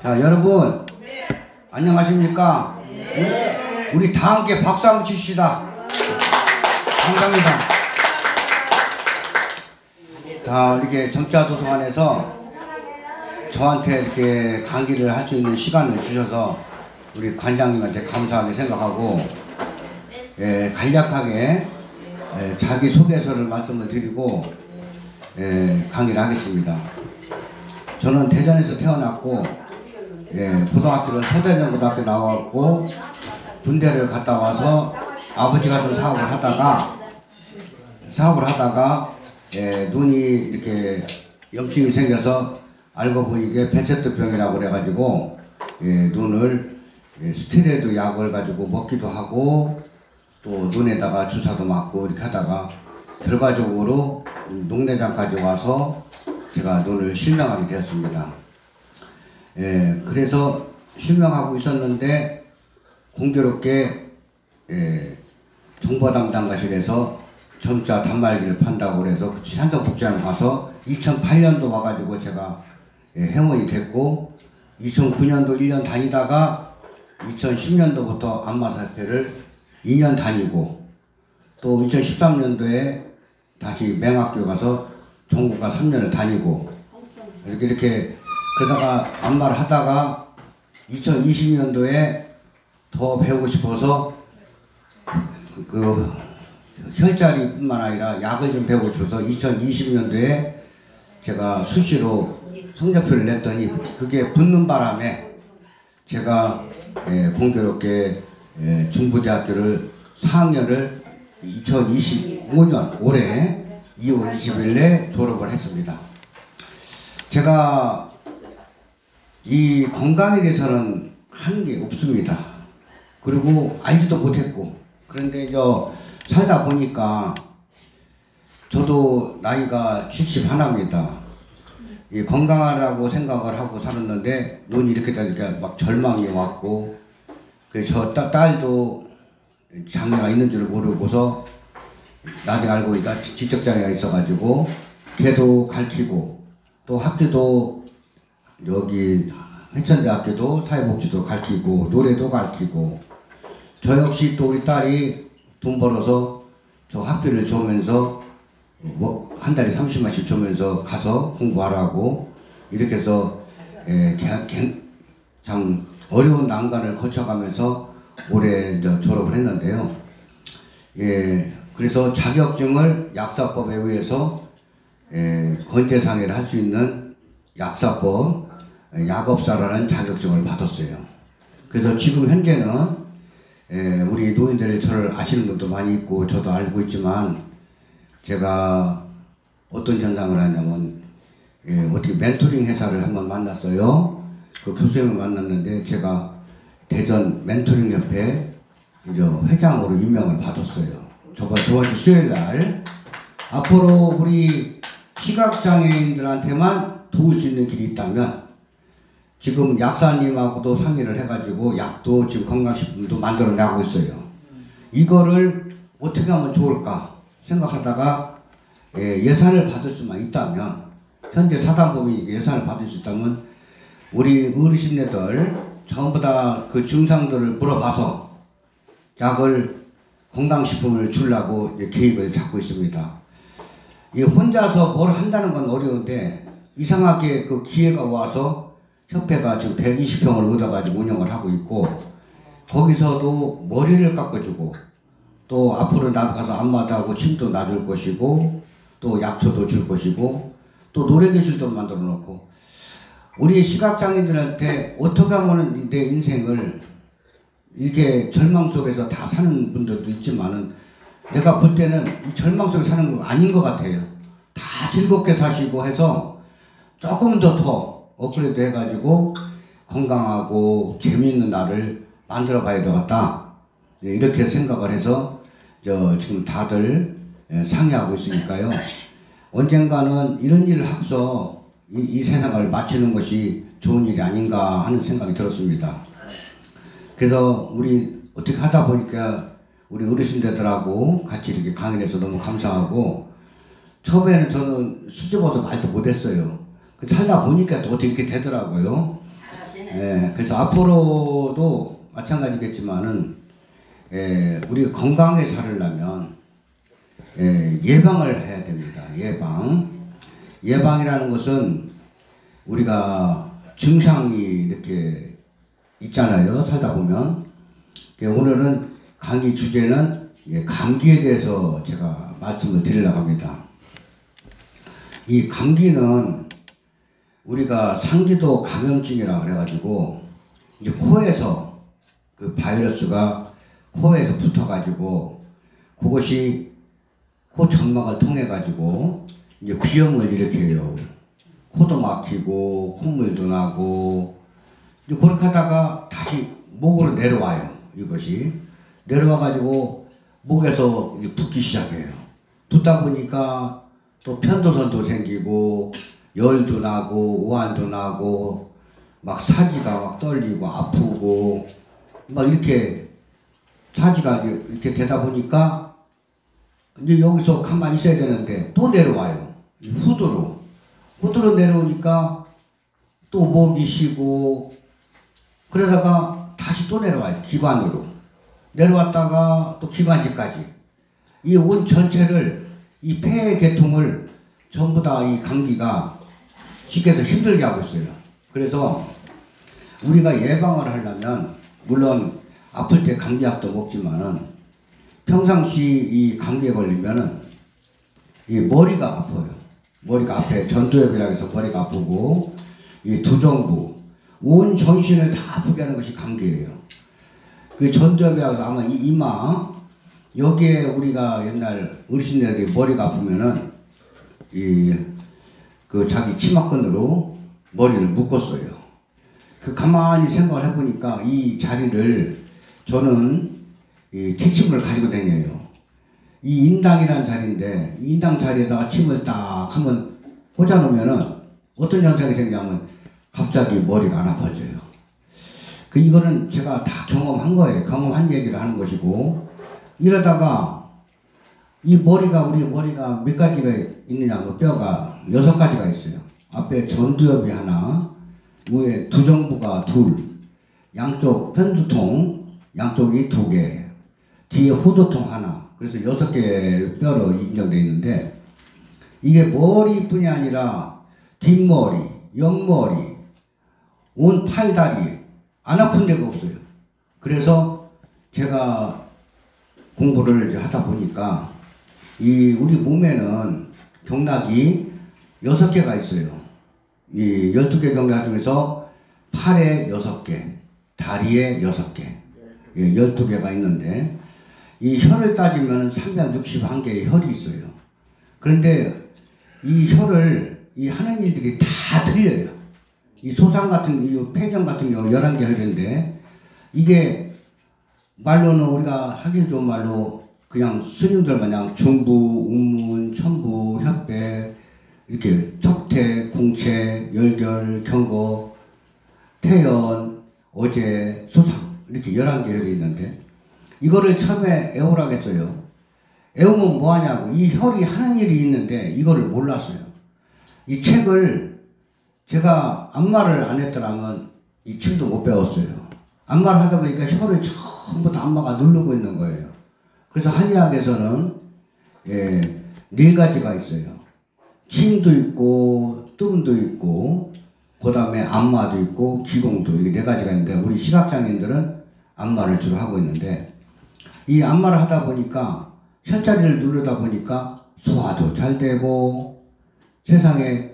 자, 여러분 안녕하십니까? 우리 다 함께 박수 한번 치시다. 감사합니다. 자, 이렇게 정자도서관에서 저한테 이렇게 강의를 할 수 있는 시간을 주셔서 우리 관장님한테 감사하게 생각하고, 간략하게 자기소개서를 말씀을 드리고 강의를 하겠습니다. 저는 대전에서 태어났고, 고등학교는 서대전고등학교 나왔고, 군대를 갔다 와서 아버지가 좀 사업을 하다가 눈이 이렇게 염증이 생겨서 알고 보니 이게 배체두병이라고 그래가지고 눈을 스테로이드 약을 가지고 먹기도 하고 또 눈에다가 주사도 맞고 이렇게 하다가 결과적으로 녹내장까지 와서 제가 눈을 실명하게 되었습니다. 그래서 실명하고 있었는데 공교롭게 정보담당과실에서 점자 단말기를 판다고 그래서 산성복지관에 가서 2008년도 와가지고 제가 회원이 됐고, 2009년도 1년 다니다가 2010년도부터 안마사협회를 2년 다니고, 또 2013년도에 다시 맹학교 가서 전국과 3년을 다니고, 이렇게 그러다가 안마를 하다가 2020년도에 더 배우고 싶어서 그 혈자리뿐만 아니라 약을 좀 배우고 싶어서 2020년도에 제가 수시로 성적표를 냈더니 그게 붙는 바람에 제가 공교롭게 중부대학교를 4학년을 2025년 올해 2월 20일에 졸업을 했습니다. 제가 이 건강에 대해서는 한 게 없습니다. 그리고 알지도 못했고, 그런데 살다 보니까 저도 나이가 71입니다. 이 건강하다고 생각을 하고 살았는데 눈이 이렇게 되니까 막 절망이 왔고, 그래서 저 딸도 장애가 있는 줄 모르고서 나중에 알고 보니까 지적장애가 있어가지고 걔도 가르치고, 또 학교도 여기 회천대학교도 사회복지도 가르치고 노래도 가르치고, 저 역시 또 우리 딸이 돈 벌어서 저 학비를 주면서 뭐 한 달에 30만씩 주면서 가서 공부하라고 이렇게 해서 참 어려운 난관을 거쳐가면서 올해 졸업을 했는데요. 그래서 자격증을 약사법에 의해서 건재상해를 할 수 있는 약사법 약업사라는 자격증을 받았어요. 그래서 지금 현재는 우리 노인들 저를 아시는 분도 많이 있고 저도 알고 있지만, 제가 어떤 전당을 하냐면 어떻게 멘토링 회사를 한번 만났어요. 그 교수님을 만났는데 제가 대전 멘토링 협회 회장으로 임명을 받았어요. 저번 주 수요일 날. 앞으로 우리 시각장애인들한테만 도울 수 있는 길이 있다면, 지금 약사님하고도 상의를 해가지고 약도 지금 건강식품도 만들어내고 있어요. 이거를 어떻게 하면 좋을까 생각하다가 예산을 받을 수만 있다면, 현재 사단법인이 예산을 받을 수 있다면 우리 어르신네들 전부 다 그 증상들을 물어봐서 약을 건강식품을 주려고 계획을 잡고 있습니다. 이 혼자서 뭘 한다는 건 어려운데 이상하게 그 기회가 와서 협회가 지금 120평을 얻어가지고 운영을 하고 있고, 거기서도 머리를 깎아주고, 또 앞으로 나도 가서 안마도 하고 침도 놔줄 것이고, 또 약초도 줄 것이고, 또 노래교실도 만들어 놓고, 우리 시각장애인들한테 어떻게 하면 내 인생을 이렇게 절망 속에서 다 사는 분들도 있지만은, 내가 볼 때는 이 절망 속에 사는 거 아닌 것 같아요. 다 즐겁게 사시고 해서 조금 더 업그레이드 해가지고 건강하고 재미있는 날을 만들어 봐야 되겠다, 이렇게 생각을 해서 지금 다들 상의하고 있으니까요. 언젠가는 이런 일을 하고서 이 세상을 마치는 것이 좋은 일이 아닌가 하는 생각이 들었습니다. 그래서 우리 어떻게 하다 보니까 우리 어르신들하고 같이 이렇게 강의를 해서 너무 감사하고, 처음에는 저는 수줍어서 말도 못했어요. 살다 보니까 또 어떻게 이렇게 되더라고요. 그래서 앞으로도 마찬가지겠지만은 우리가 건강하게 살으려면 예방을 해야 됩니다. 예방이라는 것은 우리가 증상이 이렇게 있잖아요. 살다 보면. 오늘은 강의 주제는 감기에 대해서 제가 말씀을 드리려고 합니다. 이 감기는 우리가 상기도 감염증이라 그래가지고 이제 코에서 그 바이러스가 코에서 붙어가지고 그것이 코 점막을 통해 가지고 이제 비염을 일으켜요. 코도 막히고 콧물도 나고 이제 그렇게 하다가 다시 목으로 내려와요. 이것이 내려와 가지고 목에서 붓기 시작해요. 붓다 보니까 또 편도선도 생기고 열도 나고 오한도 나고 막 사지가 막 떨리고 아프고 막 이렇게 사지가 이렇게 되다 보니까 이제 여기서 가만히 있어야 되는데 또 내려와요. 후두로 내려오니까 또 목이 쉬고 그러다가 다시 또 내려와요. 기관으로 내려왔다가 또 기관지까지 이 온 전체를 이 폐 계통을 전부 다 이 감기가 시켜서 힘들게 하고 있어요. 그래서 우리가 예방을 하려면 물론 아플 때 감기약도 먹지만은 평상시 이 감기에 걸리면은 이 머리가 아파요. 머리가 앞에 전두엽이라고 해서 머리가 아프고 이 두정부 온 전신을 다 아프게 하는 것이 감기예요. 그 전두엽이라고 해서 아마 이 이마 여기에 우리가 옛날 어르신들이 머리가 아프면은 그 자기 치마끈으로 머리를 묶었어요. 그 가만히 생각을 해보니까 이 자리를 저는 이 기침을 가지고 다녀요. 이 인당이라는 자리인데 이 인당 자리에다가 침을 딱 한번 꽂아놓으면은 어떤 현상이 생기냐면 갑자기 머리가 안 아파져요. 이거는 제가 다 경험한 거예요. 경험한 얘기를 하는 것이고 이러다가 이 머리가 우리 머리가 몇 가지가 있느냐면 뼈가 6가지가 있어요. 앞에 전두엽이 하나, 위에 두정부가 둘, 양쪽 편두통 양쪽이 2개, 뒤에 후두통 하나. 그래서 6개 뼈로 인정되어 있는데 이게 머리뿐이 아니라 뒷머리, 옆머리, 온 팔다리 안 아픈 데가 없어요. 그래서 제가 공부를 이제 하다 보니까 우리 몸에는 경락이 6개가 있어요. 이 12개 경락 중에서 팔에 6개, 다리에 6개, 12개가 있는데 이 혈을 따지면 361개의 혈이 있어요. 그런데 이 혈을 이 하는 일들이 다 틀려요. 이 소상 같은 이 폐경 같은 경우 11개 혈인데 이게 말로는 우리가 하기 좋은 말로 그냥 스님들 마냥 중부, 운문, 천부, 혈백 이렇게 척태, 공체, 열결, 경거, 태연, 어제, 소상 이렇게 11개 혈이 있는데 이거를 처음에 애우라고 했어요. 애우면 뭐하냐고 이 혈이 하는 일이 있는데 이거를 몰랐어요. 이 책을 제가 안마를 안 했더라면 이 침도 못 배웠어요. 안마를 하다 보니까 혈을 전부 다 안마가 누르고 있는 거예요. 그래서 한의학에서는 4가지가 있어요. 침도 있고 뜸도 있고 그 다음에 안마도 있고 기공도 이게 4가지가 있는데 우리 시각장애인들은 안마를 주로 하고 있는데 이 안마를 하다 보니까 혈자리를 누르다 보니까 소화도 잘 되고 세상에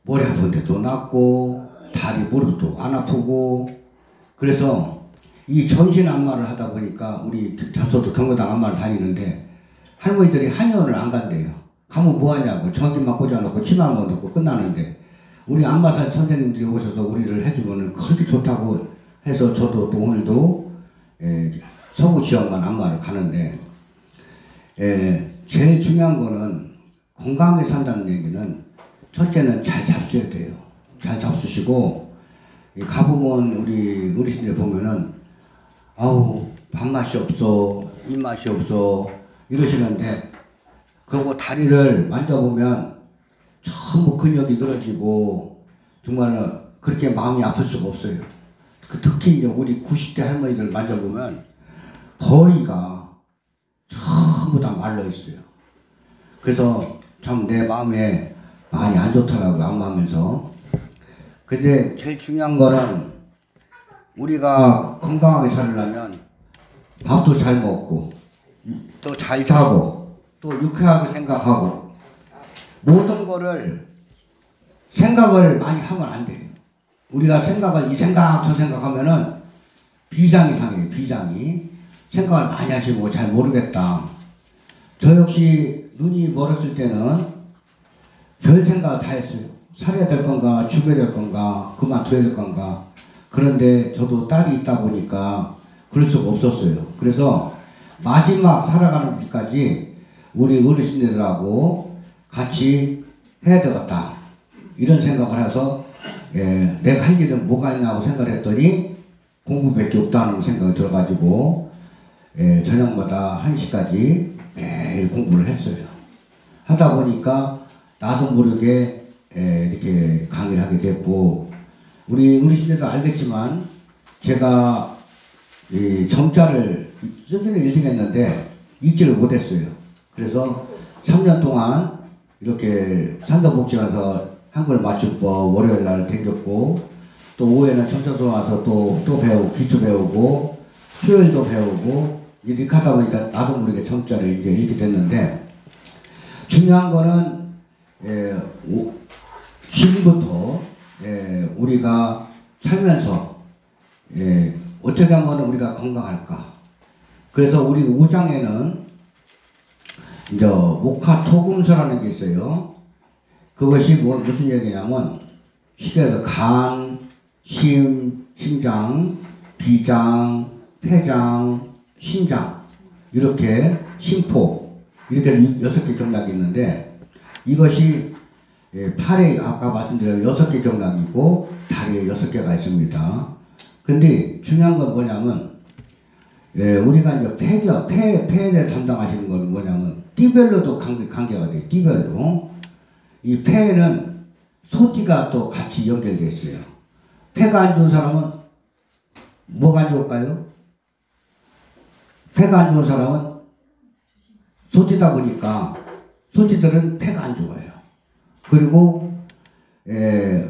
머리 아픈 데도 낫고 다리 무릎도 안 아프고 그래서 이 전신 안마를 하다 보니까 우리 저도 경로당 안마를 다니는데 할머니들이 한의원을 안 간대요. 가면 뭐하냐고 전기만 꽂아놓고 치마만 넣고 끝나는데 우리 안마사 선생님들이 오셔서 우리를 해주면 그렇게 좋다고 해서 저도 또 오늘도 서구지역만 안마를 가는데 제일 중요한 거는 건강하게 산다는 얘기는 첫째는 잘 잡수셔야 돼요. 잘 잡수시고 가보면 우리 어르신들 보면은 아우 밥맛이 없어 입맛이 없어 이러시는데 그리고 다리를 만져보면 전부 근육이 늘어지고 정말 그렇게 마음이 아플 수가 없어요. 특히 이제 우리 90대 할머니들 만져보면 거의가 전부 다 말라 있어요. 그래서 참 내 마음에 많이 안 좋더라고요. 안마하면서. 근데 제일 중요한 거는 우리가 건강하게 살려면 밥도 잘 먹고 또 잘 자고 또 유쾌하게 생각하고 모든 거를 생각을 많이 하면 안 돼요. 우리가 생각을 이 생각 저 생각하면은 비장이 상해요. 비장이. 생각을 많이 하시고 잘 모르겠다. 저 역시 눈이 멀었을 때는 별 생각을 다 했어요. 살아야 될 건가 죽여야 될 건가 그만둬야 될 건가. 그런데 저도 딸이 있다 보니까 그럴 수가 없었어요. 그래서 마지막 살아가는 길까지 우리 어르신들하고 같이 해야 되겠다. 이런 생각을 해서 내가 할 일은 뭐가 있나 하고 생각을 했더니 공부밖에 없다는 생각이 들어가지고 저녁마다 1시까지 매일 공부를 했어요. 하다 보니까 나도 모르게 이렇게 강의를 하게 됐고 우리 어르신들도 알겠지만 제가 이 점자를 쓰기는 1등 했는데 읽지를 못했어요. 그래서 3년 동안 이렇게 산도복지관에서 한글 맞춤법 월요일 날 댕겼고 또 오후에는 청소도 와서 또 배우고 기초 배우고 수요일도 배우고 이렇게 하다 보니까 나도 모르게 점자를 이제 읽게 됐는데 중요한 거는 지금부터 우리가 살면서 어떻게 하면 우리가 건강할까. 그래서 우리 5장에는 이제 목화토금수라는 게 있어요. 그것이 무슨 얘기냐면 쉽게 해서 간, 심장, 비장, 폐장, 신장 이렇게 심포 이렇게 6개 경락이 있는데 이것이 팔에 아까 말씀드린 6개 경락이 있고 다리에 6개가 있습니다. 근데 중요한 건 뭐냐면 우리가 이제 폐를 담당하시는 건 뭐냐면 띠별로도 관계가 돼요. 띠별로. 이 폐에는 소띠가 또 같이 연결되어 있어요. 폐가 안 좋은 사람은 뭐가 안 좋을까요? 폐가 안 좋은 사람은 소띠다 보니까 소띠들은 폐가 안 좋아요. 그리고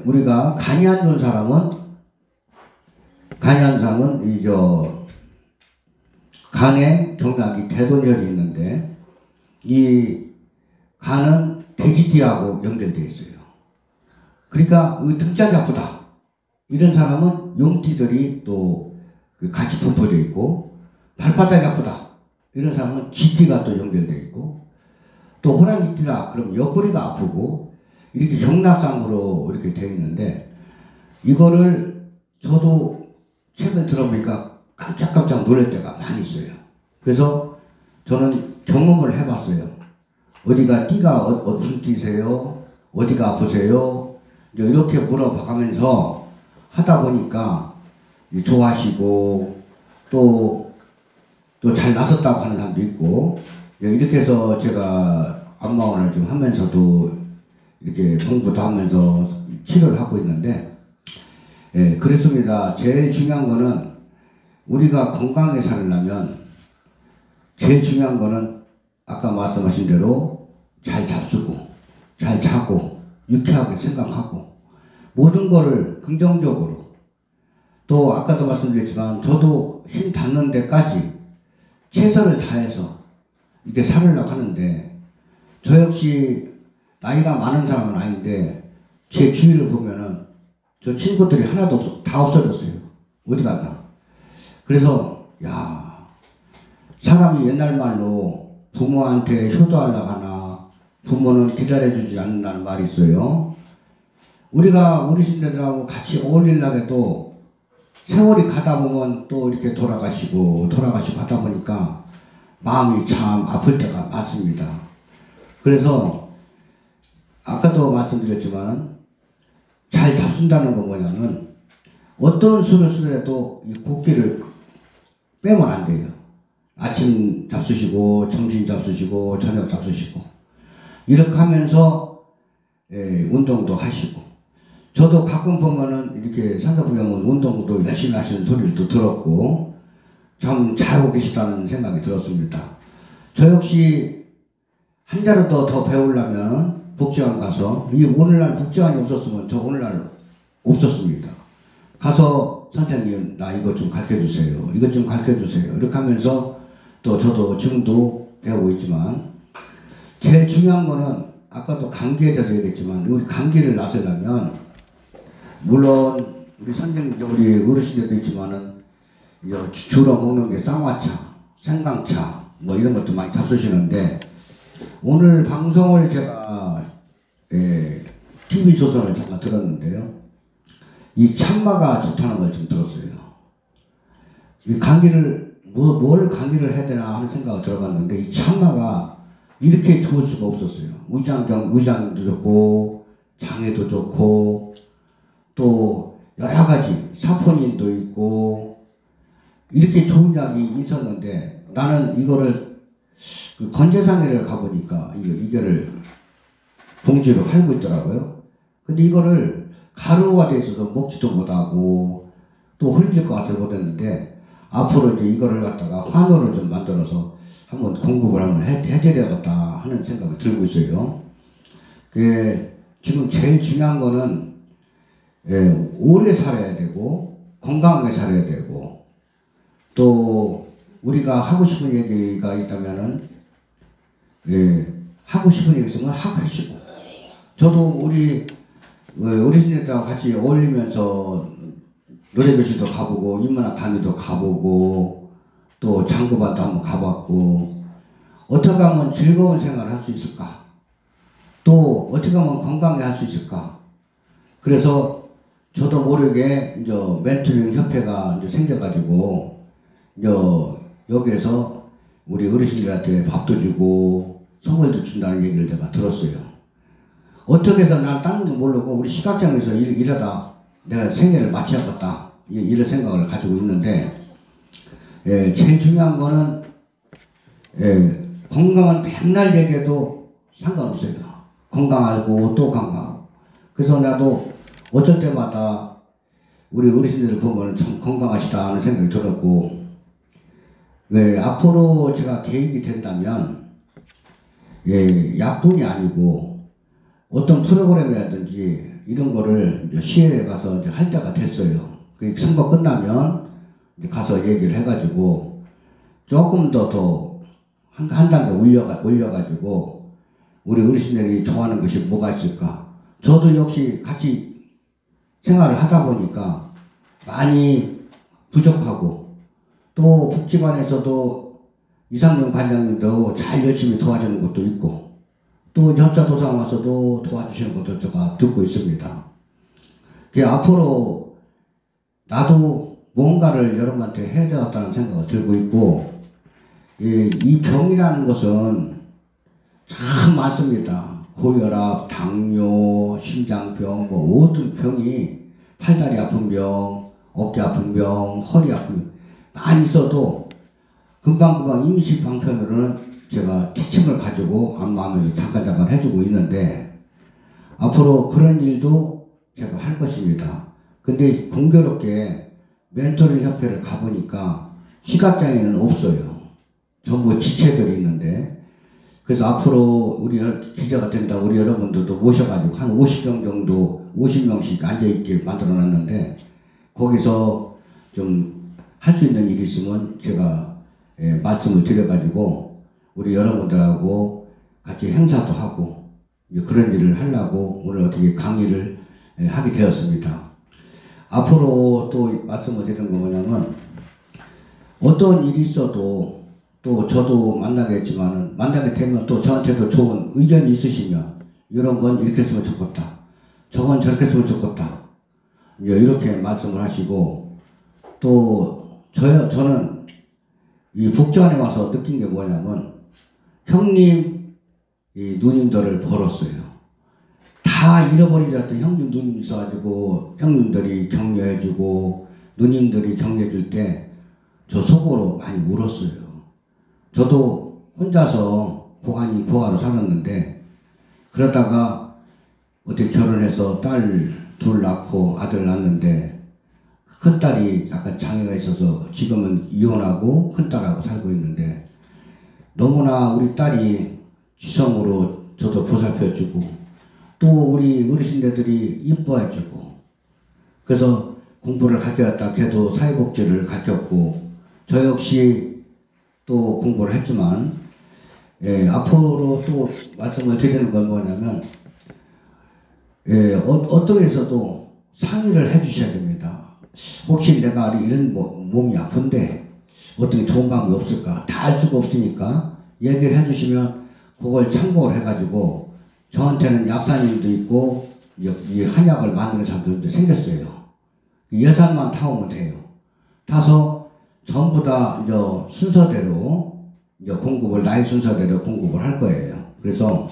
우리가 간이 안 좋은 사람은 간에 경락이 대도열이 있는데 이 간은 돼지띠하고 연결되어 있어요. 그러니까 등짝이 아프다. 이런 사람은 용띠들이 또 같이 분포되어 있고 발바닥이 아프다. 이런 사람은 쥐띠가 또 연결되어 있고 또 호랑이띠다. 그럼 옆구리가 아프고 이렇게 경락상으로 이렇게 되어 있는데 이거를 저도 책을 들어보니까 깜짝깜짝 놀랄 때가 많이 있어요. 그래서 저는 경험을 해봤어요. 어디가 띠가 무슨 띠세요? 어디가 아프세요? 이렇게 물어봐가면서 하다 보니까 좋아하시고 또 잘 나섰다고 하는 사람도 있고 이렇게 해서 제가 안마원을 좀 하면서도 이렇게 공부도 하면서 치료를 하고 있는데 그렇습니다. 제일 중요한 거는 우리가 건강하게 살려면 제일 중요한 거는 아까 말씀하신 대로 잘 잡수고 잘 자고 유쾌하게 생각하고 모든 거를 긍정적으로 또 아까도 말씀드렸지만 저도 힘 닿는 데까지 최선을 다해서 이렇게 살으려고 하는데 저 역시 나이가 많은 사람은 아닌데 제 주위를 보면은 저 친구들이 하나도 다 없어졌어요. 어디 갔나. 그래서 사람이 옛날 말로 부모한테 효도하려고 하나 부모는 기다려주지 않는다는 말이 있어요. 우리가 어르신들하고 같이 어울리려고 해도 세월이 가다 보면 또 이렇게 돌아가시고 하다 보니까 마음이 참 아플 때가 많습니다. 그래서 아까도 말씀드렸지만 잘 잡순다는 건 뭐냐면 어떤 수를 쓰더라도 이 걷기를 빼면 안 돼요. 아침 잡수시고 점심 잡수시고 저녁 잡수시고 이렇게 하면서 운동도 하시고 저도 가끔 보면은 이렇게 산사부경은 운동도 열심히 하시는 소리를 들었고 참 잘하고 계시다는 생각이 들었습니다. 저 역시 한 자루도 더 배우려면 복지관 가서, 이 오늘날 복지관이 없었으면 저 오늘날 없었습니다. 가서 선생님 나 이것 좀 가르쳐주세요. 이것 좀 가르쳐주세요. 이렇게 하면서 또 저도 지금도 배우고 있지만, 제일 중요한 거는 아까도 감기에 대해서 얘기했지만, 우리 감기를 나서려면 물론 우리 선생님, 우리 어르신들도 있지만은 주로 먹는 게 쌍화차, 생강차 뭐 이런 것도 많이 잡수시는데, 오늘 방송을 제가 TV조선을 잠깐 들었는데요. 이 참마가 좋다는 걸 좀 들었어요. 이 감기를 뭘 감기를 해야 되나 하는 생각을 들어봤는데, 이 참마가 이렇게 좋을 수가 없었어요. 위장도 좋고 장에도 좋고 또 여러 가지 사포닌도 있고 이렇게 좋은 약이 있었는데, 나는 이거를 그 건재상회를 가보니까 이거를 봉지로 팔고 있더라고요. 근데 이거를 가루가 돼 있어서 먹지도 못하고 또 흘릴 것 같아서 못했는데, 앞으로 이제 이거를 갖다가 환호를 좀 만들어서 한번 공급을 한번 해드려야겠다 하는 생각이 들고 있어요. 지금 제일 중요한 거는 오래 살아야 되고 건강하게 살아야 되고, 또 우리가 하고 싶은 얘기가 있다면은 하고 싶은 얘기 있으면 하시고, 저도 우리 어르신들하고 같이 어울리면서 노래교실도 가보고 인문학 강의도 가보고 또 장구반도 한번 가봤고, 어떻게 하면 즐거운 생활을 할 수 있을까, 또 어떻게 하면 건강하게 할 수 있을까. 그래서 저도 모르게 이제 멘토링 협회가 이제 생겨가지고 이제 여기에서 우리 어르신들한테 밥도 주고 선물도 준다는 얘기를 제가 들었어요. 어떻게 해서 난 다른 거 모르고 우리 시각장에서 일하다 내가 생애를 마쳐야겠다 이런 생각을 가지고 있는데, 제일 중요한 거는 건강은 맨날 얘기해도 상관없어요. 건강하고 또 건강하고. 그래서 나도 어쩔 때마다 우리 어르신들을 보면 참 건강하시다 하는 생각이 들었고, 앞으로 제가 계획이 된다면 약뿐이 아니고 어떤 프로그램이라든지 이런 거를 시회에 가서 이제 할 때가 됐어요. 그 선거 끝나면 이제 가서 얘기를 해가지고 조금 더 한 단계 올려가지고 우리 어르신들이 좋아하는 것이 뭐가 있을까. 저도 역시 같이 생활을 하다 보니까 많이 부족하고, 또 복지관에서도 이상용 관장님도 잘 열심히 도와주는 것도 있고, 또 전자도상 와서도 도와주시는 것도 제가 듣고 있습니다. 앞으로 나도 뭔가를 여러분한테 해야 되겠다는 생각을 들고 있고, 이 병이라는 것은 참 많습니다. 고혈압, 당뇨, 심장병, 뭐 모든 병이, 팔다리 아픈 병, 어깨 아픈 병, 허리 아픈 병 많이 있어도 금방금방 임시 방편으로는 제가 티침을 가지고 안마하면서 잠깐 해주고 있는데, 앞으로 그런 일도 제가 할 것입니다. 근데 공교롭게 멘토링 협회를 가보니까 시각장애는 없어요. 전부 지체들이 있는데, 그래서 앞으로 우리 기자가 된다 우리 여러분들도 모셔가지고 한 50명 정도 50명씩 앉아있게 만들어놨는데, 거기서 좀 할 수 있는 일이 있으면 제가 말씀을 드려가지고 우리 여러분들하고 같이 행사도 하고 그런 일을 하려고 오늘 어떻게 강의를 하게 되었습니다. 앞으로 또 말씀을 드리는 거 뭐냐면, 어떤 일이 있어도 또 저도 만나겠지만 만나게 되면 또 저한테도 좋은 의견이 있으시면, 이런 건 이렇게 했으면 좋겠다, 저건 저렇게 했으면 좋겠다, 이렇게 말씀을 하시고, 또 저는 이 복지관에 와서 느낀 게 뭐냐면, 형님 이 누님들을 벌었어요. 다 잃어버린 줄 알았더니 형님 누님 있어가지고 형님들이 격려해주고 누님들이 격려해줄 때 저 속으로 많이 울었어요. 저도 혼자서 고아로 살았는데, 그러다가 어떻게 결혼해서 딸 둘 낳고 아들 낳았는데 큰딸이 약간 장애가 있어서 지금은 이혼하고 큰딸하고 살고 있는데 너무나 우리 딸이 지성으로 저도 보살펴주고 또 우리 어르신들이 이뻐해주고 그래서 공부를 가르쳤다 걔도 사회복지를 가르쳤고 저 역시 또 공부를 했지만 앞으로 또 말씀을 드리는 건 뭐냐면 어떤 데서도 상의를 해주셔야 됩니다. 혹시 내가 이런 몸이 아픈데 어떻게 좋은 방법이 없을까? 다 알 수가 없으니까 얘기를 해주시면 그걸 참고를 해가지고 저한테는 약사님도 있고 이 한약을 만드는 사람도 이제 생겼어요. 예산만 타오면 돼요. 타서 전부 다 이제 순서대로 이제 공급을 나이 순서대로 공급을 할 거예요. 그래서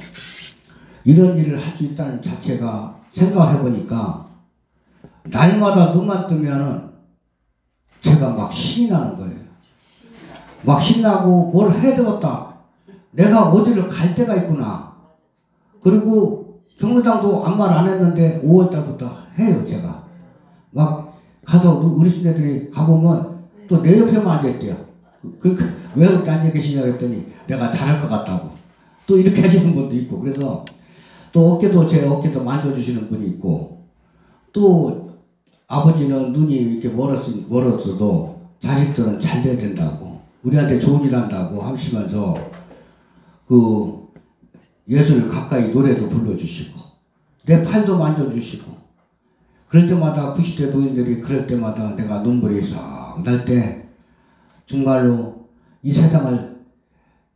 이런 일을 할 수 있다는 자체가 생각을 해보니까 날마다 눈만 뜨면은 제가 막 신이 나는 거예요. 막 신나고 뭘 해야 되겠다. 내가 어디를 갈 데가 있구나. 그리고 경로당도 아무 말 안 했는데 5월달부터 해요 제가. 막 가서 어르신들이 가보면 또 내 옆에만 앉아있대요. 왜 이렇게 앉아 계시냐 그랬더니 내가 잘할 것 같다고. 또 이렇게 하시는 분도 있고 그래서 또 제 어깨도 만져주시는 분이 있고 또 아버지는 눈이 이렇게 멀었어도 자식들은 잘 돼야 된다고 우리한테 좋은 일 한다고 하시면서 그 예술 가까이 노래도 불러주시고 내 팔도 만져주시고 그럴 때마다 90대 노인들이 그럴 때마다 내가 눈물이 싹 날 때 정말로 이 세상을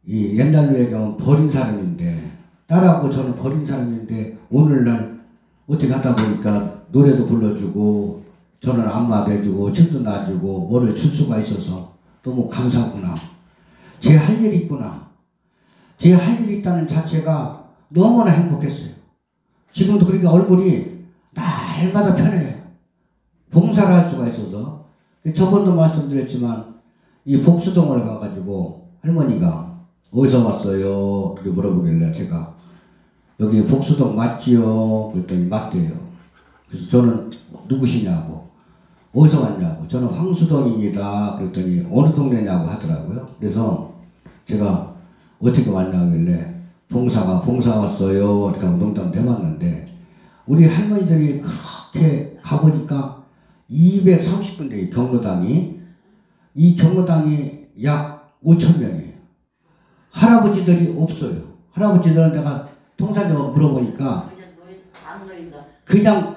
이 옛날로 얘기하면 버린 사람인데 딸하고 저는 버린 사람인데 오늘날 어떻게 하다 보니까 노래도 불러주고 저는 안마도 해주고 집도 놔주고 뭐를 줄 수가 있어서 너무 감사하구나. 제 할 일이 있구나. 제 할 일이 있다는 자체가 너무나 행복했어요. 지금도 그렇게 얼굴이 날마다 편해요. 봉사를 할 수가 있어서 저번도 말씀드렸지만 이 복수동을 가가지고 할머니가 어디서 왔어요? 이렇게 물어보길래 제가 여기 복수동 맞지요? 그랬더니 맞대요. 그래서 저는 누구시냐고 어디서 왔냐고 저는 황수동입니다. 그랬더니 어느 동네냐고 하더라고요. 그래서 제가 어떻게 왔냐 하길래 봉사 왔어요. 이렇게 농담도 해봤는데 우리 할머니들이 그렇게 가보니까 230군데 경로당이 이 경로당이 약 5,000명이에요. 할아버지들이 없어요. 할아버지들은 내가 통상적으로 물어보니까 그냥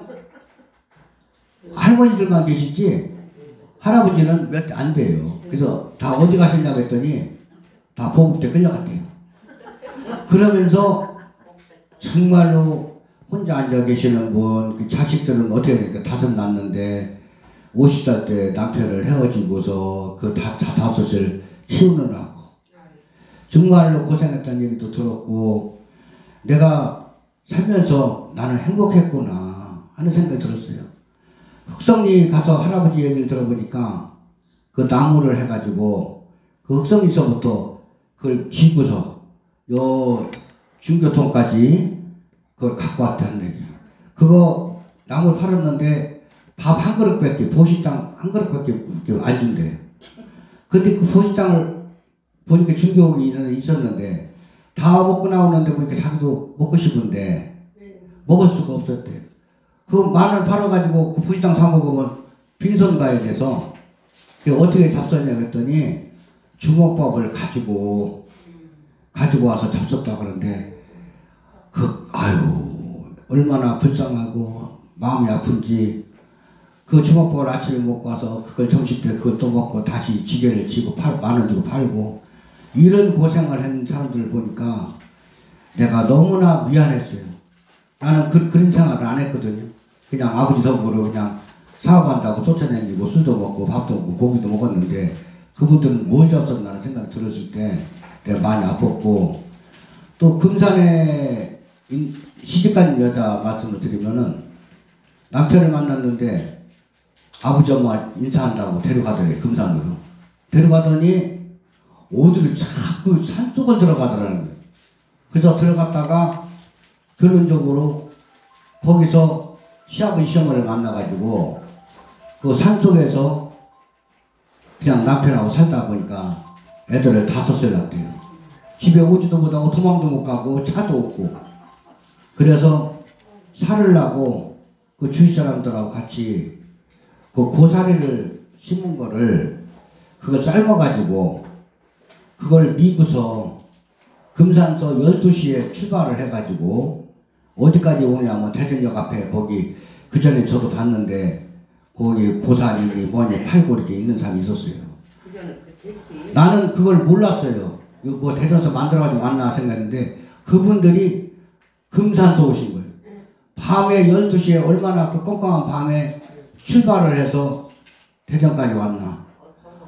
할머니들만 계시지 할아버지는 몇 대 안 돼요. 그래서 다 어디 가셨냐고 했더니 다 보급대 끌려갔대요. 그러면서 정말로 혼자 앉아 계시는 분, 그 자식들은 어떻게 되니까 5 낳았는데 50살 때 남편을 헤어지고서 그 다섯을 키우느라고 정말로 고생했다는 얘기도 들었고 내가 살면서 나는 행복했구나 하는 생각이 들었어요. 흑성리 가서 할아버지 얘기를 들어보니까 그 나무를 해가지고 그 흑성리서부터 그걸 쥐고서 요 중교통까지 그걸 갖고 왔다는 얘기예요. 그거 나무를 팔았는데 밥 한 그릇밖에 보시당 한 그릇밖에 안 준대요. 근데 그 보시당을 보니까 중교인은 있었는데 다 먹고 나오는데 보니까 자기도 먹고 싶은데 먹을 수가 없었대요. 그 만원 팔아가지고 그 보시당 사 먹으면 빈손 가야 돼서 어떻게 잡섰냐 그랬더니 주먹밥을 가지고 와서 잡섰다 그러는데 아유 얼마나 불쌍하고 마음이 아픈지 그 주먹밥을 아침에 먹고 와서 그걸 점심때 그것도 먹고 다시 지게를 지고 만원 주고 팔고 이런 고생을 한 사람들을 보니까 내가 너무나 미안했어요. 나는 그런 생활을 안 했거든요. 그냥 아버지 덕으로 그냥 사업한다고 쫓아다니고 술도 먹고 밥도 먹고 고기도 먹었는데 그분들은 뭘 잡섰나는 생각이 들었을 때 내가 많이 아팠고 또 금산에 시집간 여자 말씀을 드리면은 남편을 만났는데 아버지 엄마 인사한다고 데려가더래요. 금산으로 데려가더니 어디를 자꾸 산속을 들어가더라는 거예요. 그래서 들어갔다가 결론적으로 거기서 시아버지 시어머니를 만나가지고 그 산속에서 그냥 남편하고 살다 보니까 애들을 5살 낳대요. 집에 오지도 못하고 도망도 못 가고 차도 없고 그래서 살으려고 그 주위 사람들하고 같이 그 고사리를 심은 거를 그걸 삶아가지고 그걸 미고서 금산서 12시에 출발을 해가지고 어디까지 오냐면 대전역 앞에 거기 그 전에 저도 봤는데 거기 고사리 뭐니 팔고 이렇게 있는 사람이 있었어요. 나는 그걸 몰랐어요. 뭐 대전서 만들어가지고 왔나 생각했는데 그분들이 금산서 오신 거예요. 밤에 12시에 얼마나 그 깜깜한 밤에 출발을 해서 대전까지 왔나.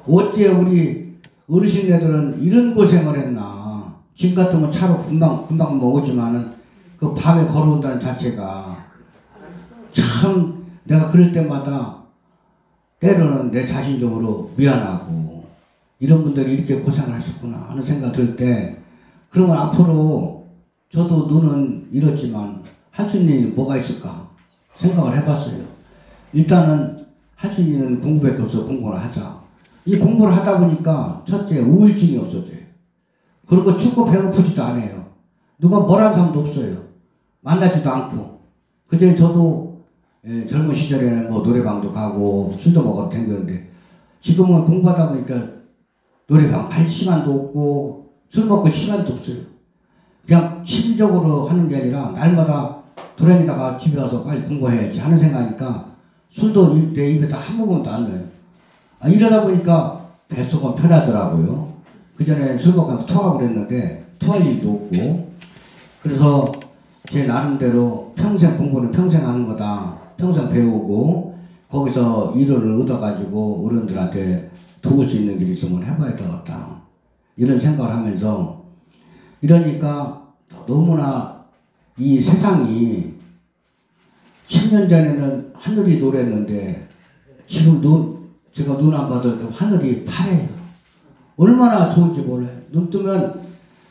어째 우리 어르신네들은 이런 고생을 했나. 지금 같으면 차로 금방 오지만은 그 밤에 걸어온다는 자체가 참 내가 그럴 때마다 때로는 내 자신적으로 미안하고 이런 분들이 이렇게 고생을 하셨구나 하는 생각 들 때 그러면 앞으로 저도 눈은 잃었지만 할 수 있는 일이 뭐가 있을까 생각을 해봤어요. 일단은 할 수 있는 공부밖에 없어. 공부를 하자. 이 공부를 하다 보니까 첫째 우울증이 없어져요. 그리고 춥고 배고프지도 않아요. 누가 뭐라는 사람도 없어요. 만나지도 않고. 그전에 저도 젊은 시절에는 뭐 노래방도 가고 술도 먹으러 다녔는데 지금은 공부하다 보니까 노래방 갈 시간도 없고 술 먹을 시간도 없어요. 그냥 취미적으로 하는 게 아니라 날마다 돌아다니다가 집에 와서 빨리 공부해야지 하는 생각하니까 술도 내 입에다 한 모금도 안 넣어요. 이러다 보니까 뱃속은 편하더라고요. 그 전에 술 먹고 토하고 그랬는데 토할 일도 없고 그래서 제 나름대로 평생 공부는 평생 하는 거다. 평생 배우고 거기서 이론을 얻어가지고 어른들한테 도울 수 있는 길이 있으면 해봐야 되겠다. 이런 생각을 하면서 이러니까 너무나 이 세상이 10년 전에는 하늘이 노랬는데 지금 제가 눈 안 봐도 하늘이 파래요. 얼마나 좋은지 몰라요. 눈 뜨면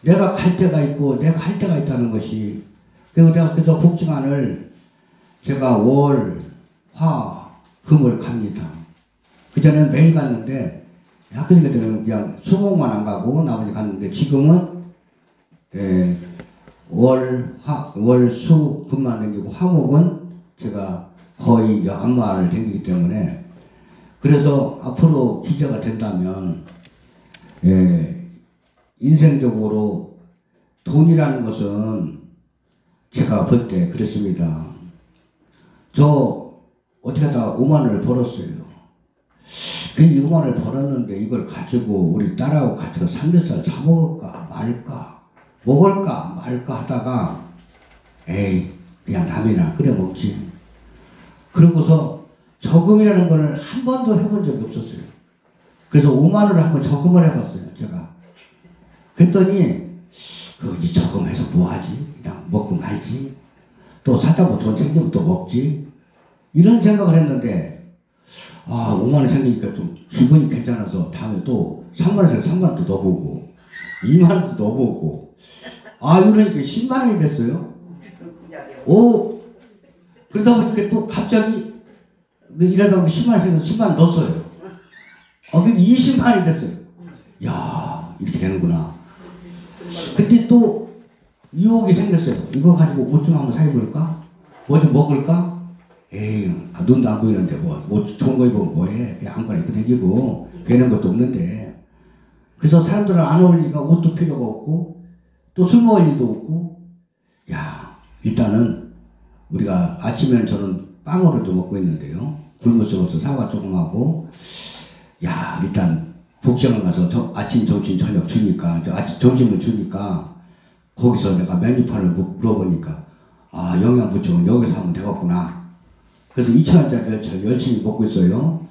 내가 갈 데가 있고 내가 할 데가 있다는 것이. 그리고 내가 그래서 복지관을 제가 월, 화, 금을 갑니다. 그전에는 매일 갔는데 학교 다닐 때는 그냥 수목만 안 가고 나머지 갔는데 지금은 월, 수, 금만 다니고 화목은 제가 거의 안마를 다니기 때문에 그래서 앞으로 기자가 된다면 인생적으로 돈이라는 것은 제가 볼 때 그랬습니다. 저 어떻게 하다가 5만 원을 벌었어요. 그 5만 원을 벌었는데 이걸 가지고 우리 딸하고 같이 삼겹살 사 먹을까 말까 먹을까 말까 하다가 에이 그냥 남이나 끓여 먹지. 그러고서 저금이라는 걸 한 번도 해본 적이 없었어요. 그래서 5만 원을 한번 저금을 해봤어요. 제가. 그랬더니 이 저금해서 뭐하지? 그냥 먹고 말지. 또 사다 보면 돈 생기면 또 먹지. 이런 생각을 했는데 5만 원 생기니까 좀 기분이 괜찮아서 다음에 또 3만 원 생겨 3만 원 또 넣어보고 2만 원도 넣어보고 이러니까 10만 원이 됐어요. 그러다 보니까 또 갑자기 일하다 보니까 10만 원 생겨서 10만 원 넣었어요. 그게 20만 원이 됐어요. 야 이렇게 되는구나. 근데 또 유혹이 생겼어요. 이거 가지고 옷 좀 한번 사입을까? 뭐 좀 먹을까? 에이 눈도 안 보이는데 뭐 좋은 거 입으면 뭐해? 그냥 안거나 입고 다니고 배는 것도 없는데. 그래서 사람들은 안 어울리니까 옷도 필요가 없고 또 술 먹을 일도 없고. 야 일단은 우리가 아침에는 저는 빵으로도 먹고 있는데요. 굶어서 사과 조금 하고 일단 복지관 가서 아침, 점심, 저녁 주니까 점심을 주니까 거기서 내가 메뉴판을 물어보니까 영양부총은 여기서 하면 되겠구나. 그래서 2,000원짜리 열심히 먹고 있어요.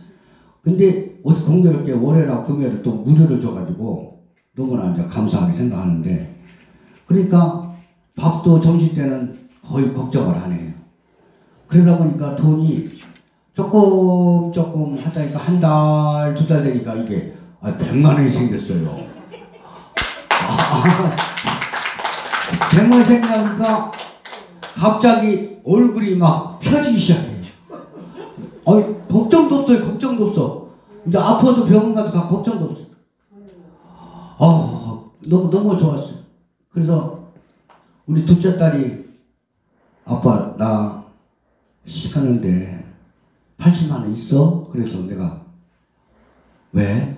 근데 어디 공교롭게 월요일하고 금요일에 또 무료로 줘가지고 너무나 이제 감사하게 생각하는데 그러니까 밥도 점심 때는 거의 걱정을 안 해요. 그러다 보니까 돈이 조금 하다니까 한 달, 2달 되니까 이게 100만 원이 생겼어요. 100만 원이 생기니까 갑자기 얼굴이 막 펴지기 시작해요. 걱정도 없어요. 걱정도 없어. 이제 아파도 병원 가도 가 걱정도 없어. 너무 좋았어요. 그래서 우리 둘째 딸이 아빠 나 시집가는데 80만 원 있어? 그래서 내가 왜?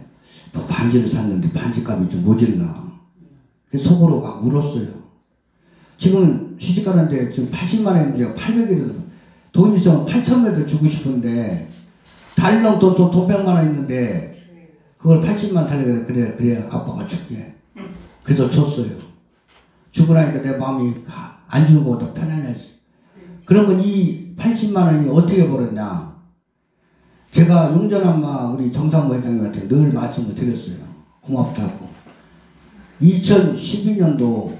뭐 반지를 샀는데 반지값이 좀 모질라. 그래서 속으로 막 울었어요. 지금 시집가는데 지금 80만 원인데 800이라도 돈 있으면 8,000원도 주고 싶은데 달랑 돈 100만 원 있는데 그걸 80만 달래 그래 아빠가 줄게. 그래서 줬어요. 주고 나니까 내 마음이 안 주는 것보다 편안했어. 그러면 이 80만 원이 어떻게 벌었냐? 제가 용전엄마 우리 정상무 회장님한테 늘 말씀을 드렸어요. 고맙다고. 2012년도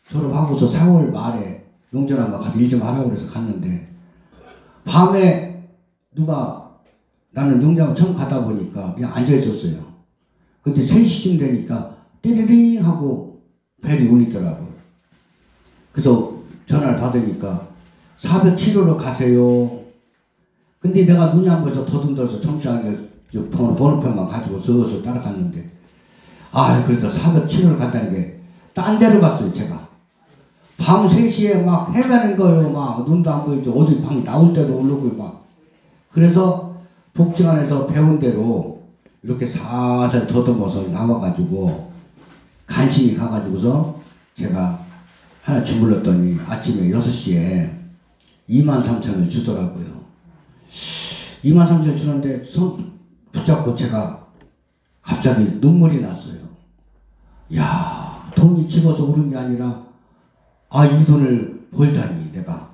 졸업하고서 4월 말에 용전엄마 가서 일 좀 하라고 그래서 갔는데 밤에 누가 나는 용전엄마 처음 가다 보니까 그냥 앉아 있었어요. 근데 3시쯤 되니까 띠리링 하고 벨이 울리더라고요. 그래서 전화를 받으니까 407호로 가세요. 근데 내가 눈이 안 보여서 더듬어서 청소하게 번호표만 가지고 서서 따라갔는데 그래도 407호를 간다는 게 딴 데로 갔어요. 제가 밤 3시에 막 헤매는 거예요. 막 눈도 안 보이죠. 어디 방이 나올 때도 오르고 막. 그래서 복지관에서 배운 대로 이렇게 살살 더듬어서 나와가지고 간신히 가가지고서 제가 하나 주물렀더니 아침에 6시에 23,000원을 주더라고요. 23,000원 주는데 손 붙잡고 제가 갑자기 눈물이 났어요. 야, 돈이 집어서 오른 게 아니라 이 돈을 벌다니 내가.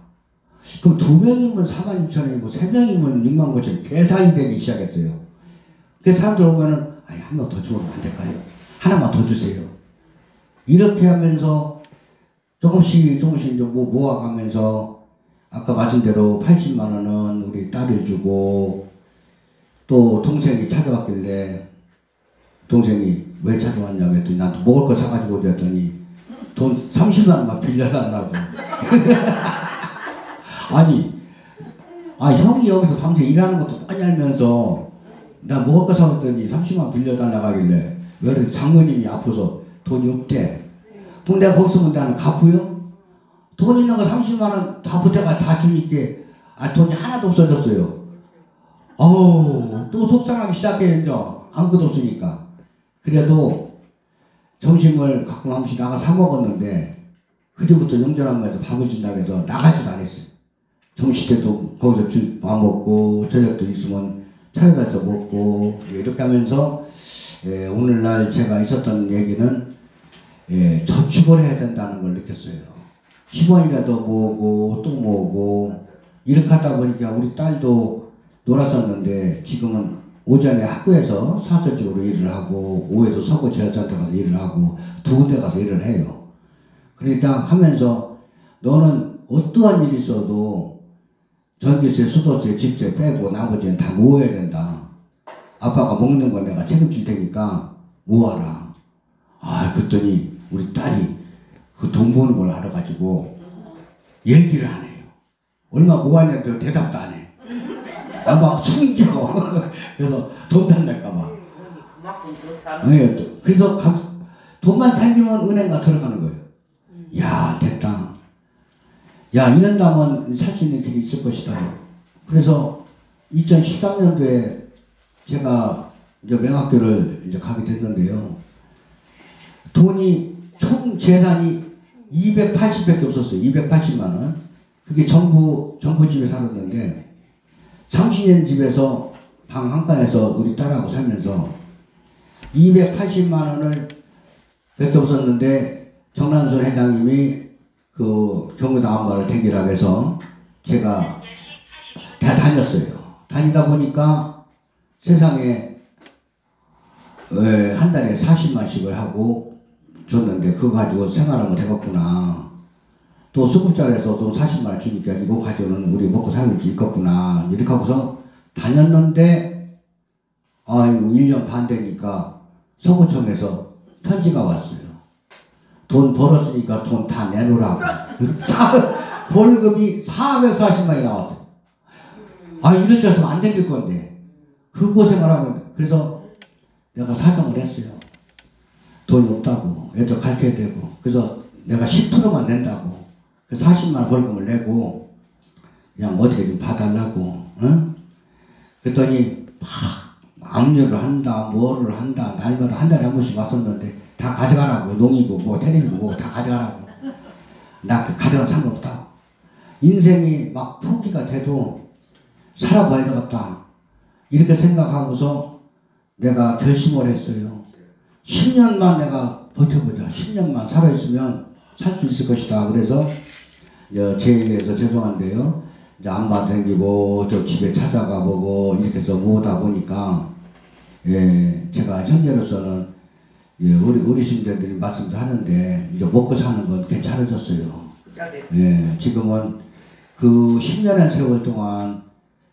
그럼 2명이면 46,000원이고 3명이면 69,000원 계산이 되기 시작했어요. 그래서 사람들 오면은 한 명 더 주면 안 될까요? 하나만 더 주세요. 이렇게 하면서 조금씩 이제 모아가면서 아까 말씀대로 80만 원은 우리 딸을 주고 또 동생이 찾아왔길래 동생이 왜 찾아왔냐고 했더니 나도 먹을 거 사가지고 오랬더니 돈 30만 원만 빌려달라고. 형이 여기서 밤새 일하는 것도 뻔히 알면서 나 먹을 거 사왔더니 30만 원 빌려달라고 하길래 왜 그래 장모님이 아파서 돈이 없대. 그럼 내가 거기서 뭐 나는 갚고요? 돈 있는 거 30만 원 다 보태가 다 주니까 돈이 하나도 없어졌어요. 또 속상하기 시작해. 이제 아무것도 없으니까. 그래도 점심을 가끔 한 번씩 나가 사 먹었는데 그때부터 용전엄마에서 밥을 준다고 해서 나가지도 안 했어요. 점심 때도 거기서 밥 먹고 저녁도 있으면 차려다 줘 먹고 이렇게 하면서 오늘날 제가 있었던 얘기는 저축을 해야 된다는 걸 느꼈어요. 10원이라도 모으고 또 모으고 이렇게 하다 보니까 우리 딸도 놀았었는데 지금은 오전에 학교에서 사설적으로 일을 하고 오후에도 서구 제약센터 가서 일을 하고 2군데 가서 일을 해요. 그러니까 하면서 너는 어떠한 일이 있어도 전기세, 수도세, 집세 빼고 나머지는 다 모아야 된다. 아빠가 먹는 거 내가 책임질 테니까 모아라. 그랬더니 우리 딸이 그 돈 버는 걸 알아가지고 얘기를 안 해요. 얼마 모았냐고 대답도 안 해. 막 숨겨. 그래서 돈 달랄까봐. 그래서 돈만 생기면 은행가 들어가는 거예요. 야, 됐다. 야, 이런다면 살 수 있는 길이 있을 것이다. 그래서 2013년도에 제가 이제 명학교를 이제 가게 됐는데요. 돈이 총 재산이 280밖에 없었어요. 280만 원. 그게 정부 집에 살았는데 30년 집에서 방 한 칸에서 우리 딸하고 살면서 280만 원을 밖에 없었는데 정난순 회장님이 그 정부당 안마를 댕기라고 해서 제가 다 다녔어요. 다니다 보니까 세상에 한 달에 40만씩을 하고 줬는데 그거 가지고 생활하면 되겠구나. 또 수급자에서 또 40만 원 주니까 이거 가지고는 우리 먹고 살면 있겠구나. 이렇게 하고서 다녔는데 1년 반 되니까 서구청에서 편지가 왔어요. 돈 벌었으니까 돈 다 내놓으라고. 월급이 440만이 나왔어요. 아, 이래져서 안 될 건데. 그 고생을 하고, 그래서 내가 사정을 했어요. 돈이 없다고. 애들 가르쳐야 되고. 그래서 내가 10%만 낸다고. 그 40만 벌금을 내고, 그냥 어떻게 좀 봐달라고. 응? 그랬더니, 막, 압류를 한다, 뭐를 한다, 날마다 한 달에 한 번씩 왔었는데, 다 가져가라고. 농이고, 뭐, 테레비고, 뭐, 다 가져가라고. 나 가져가 상관없다. 인생이 막 포기가 돼도 살아봐야 되겠다. 이렇게 생각하고서 내가 결심을 했어요. 10년만 내가 버텨보자. 10년만 살아있으면 살 수 있을 것이다. 그래서 제 얘기해서 죄송한데요. 이제 안마 댕기고 저 집에 찾아가 보고 이렇게 해서 모으다 보니까 예, 제가 현재로서는 예, 우리 어르신들이 말씀도 하는데 이제 먹고 사는 건 괜찮아졌어요. 예, 지금은 그 10년의 세월 동안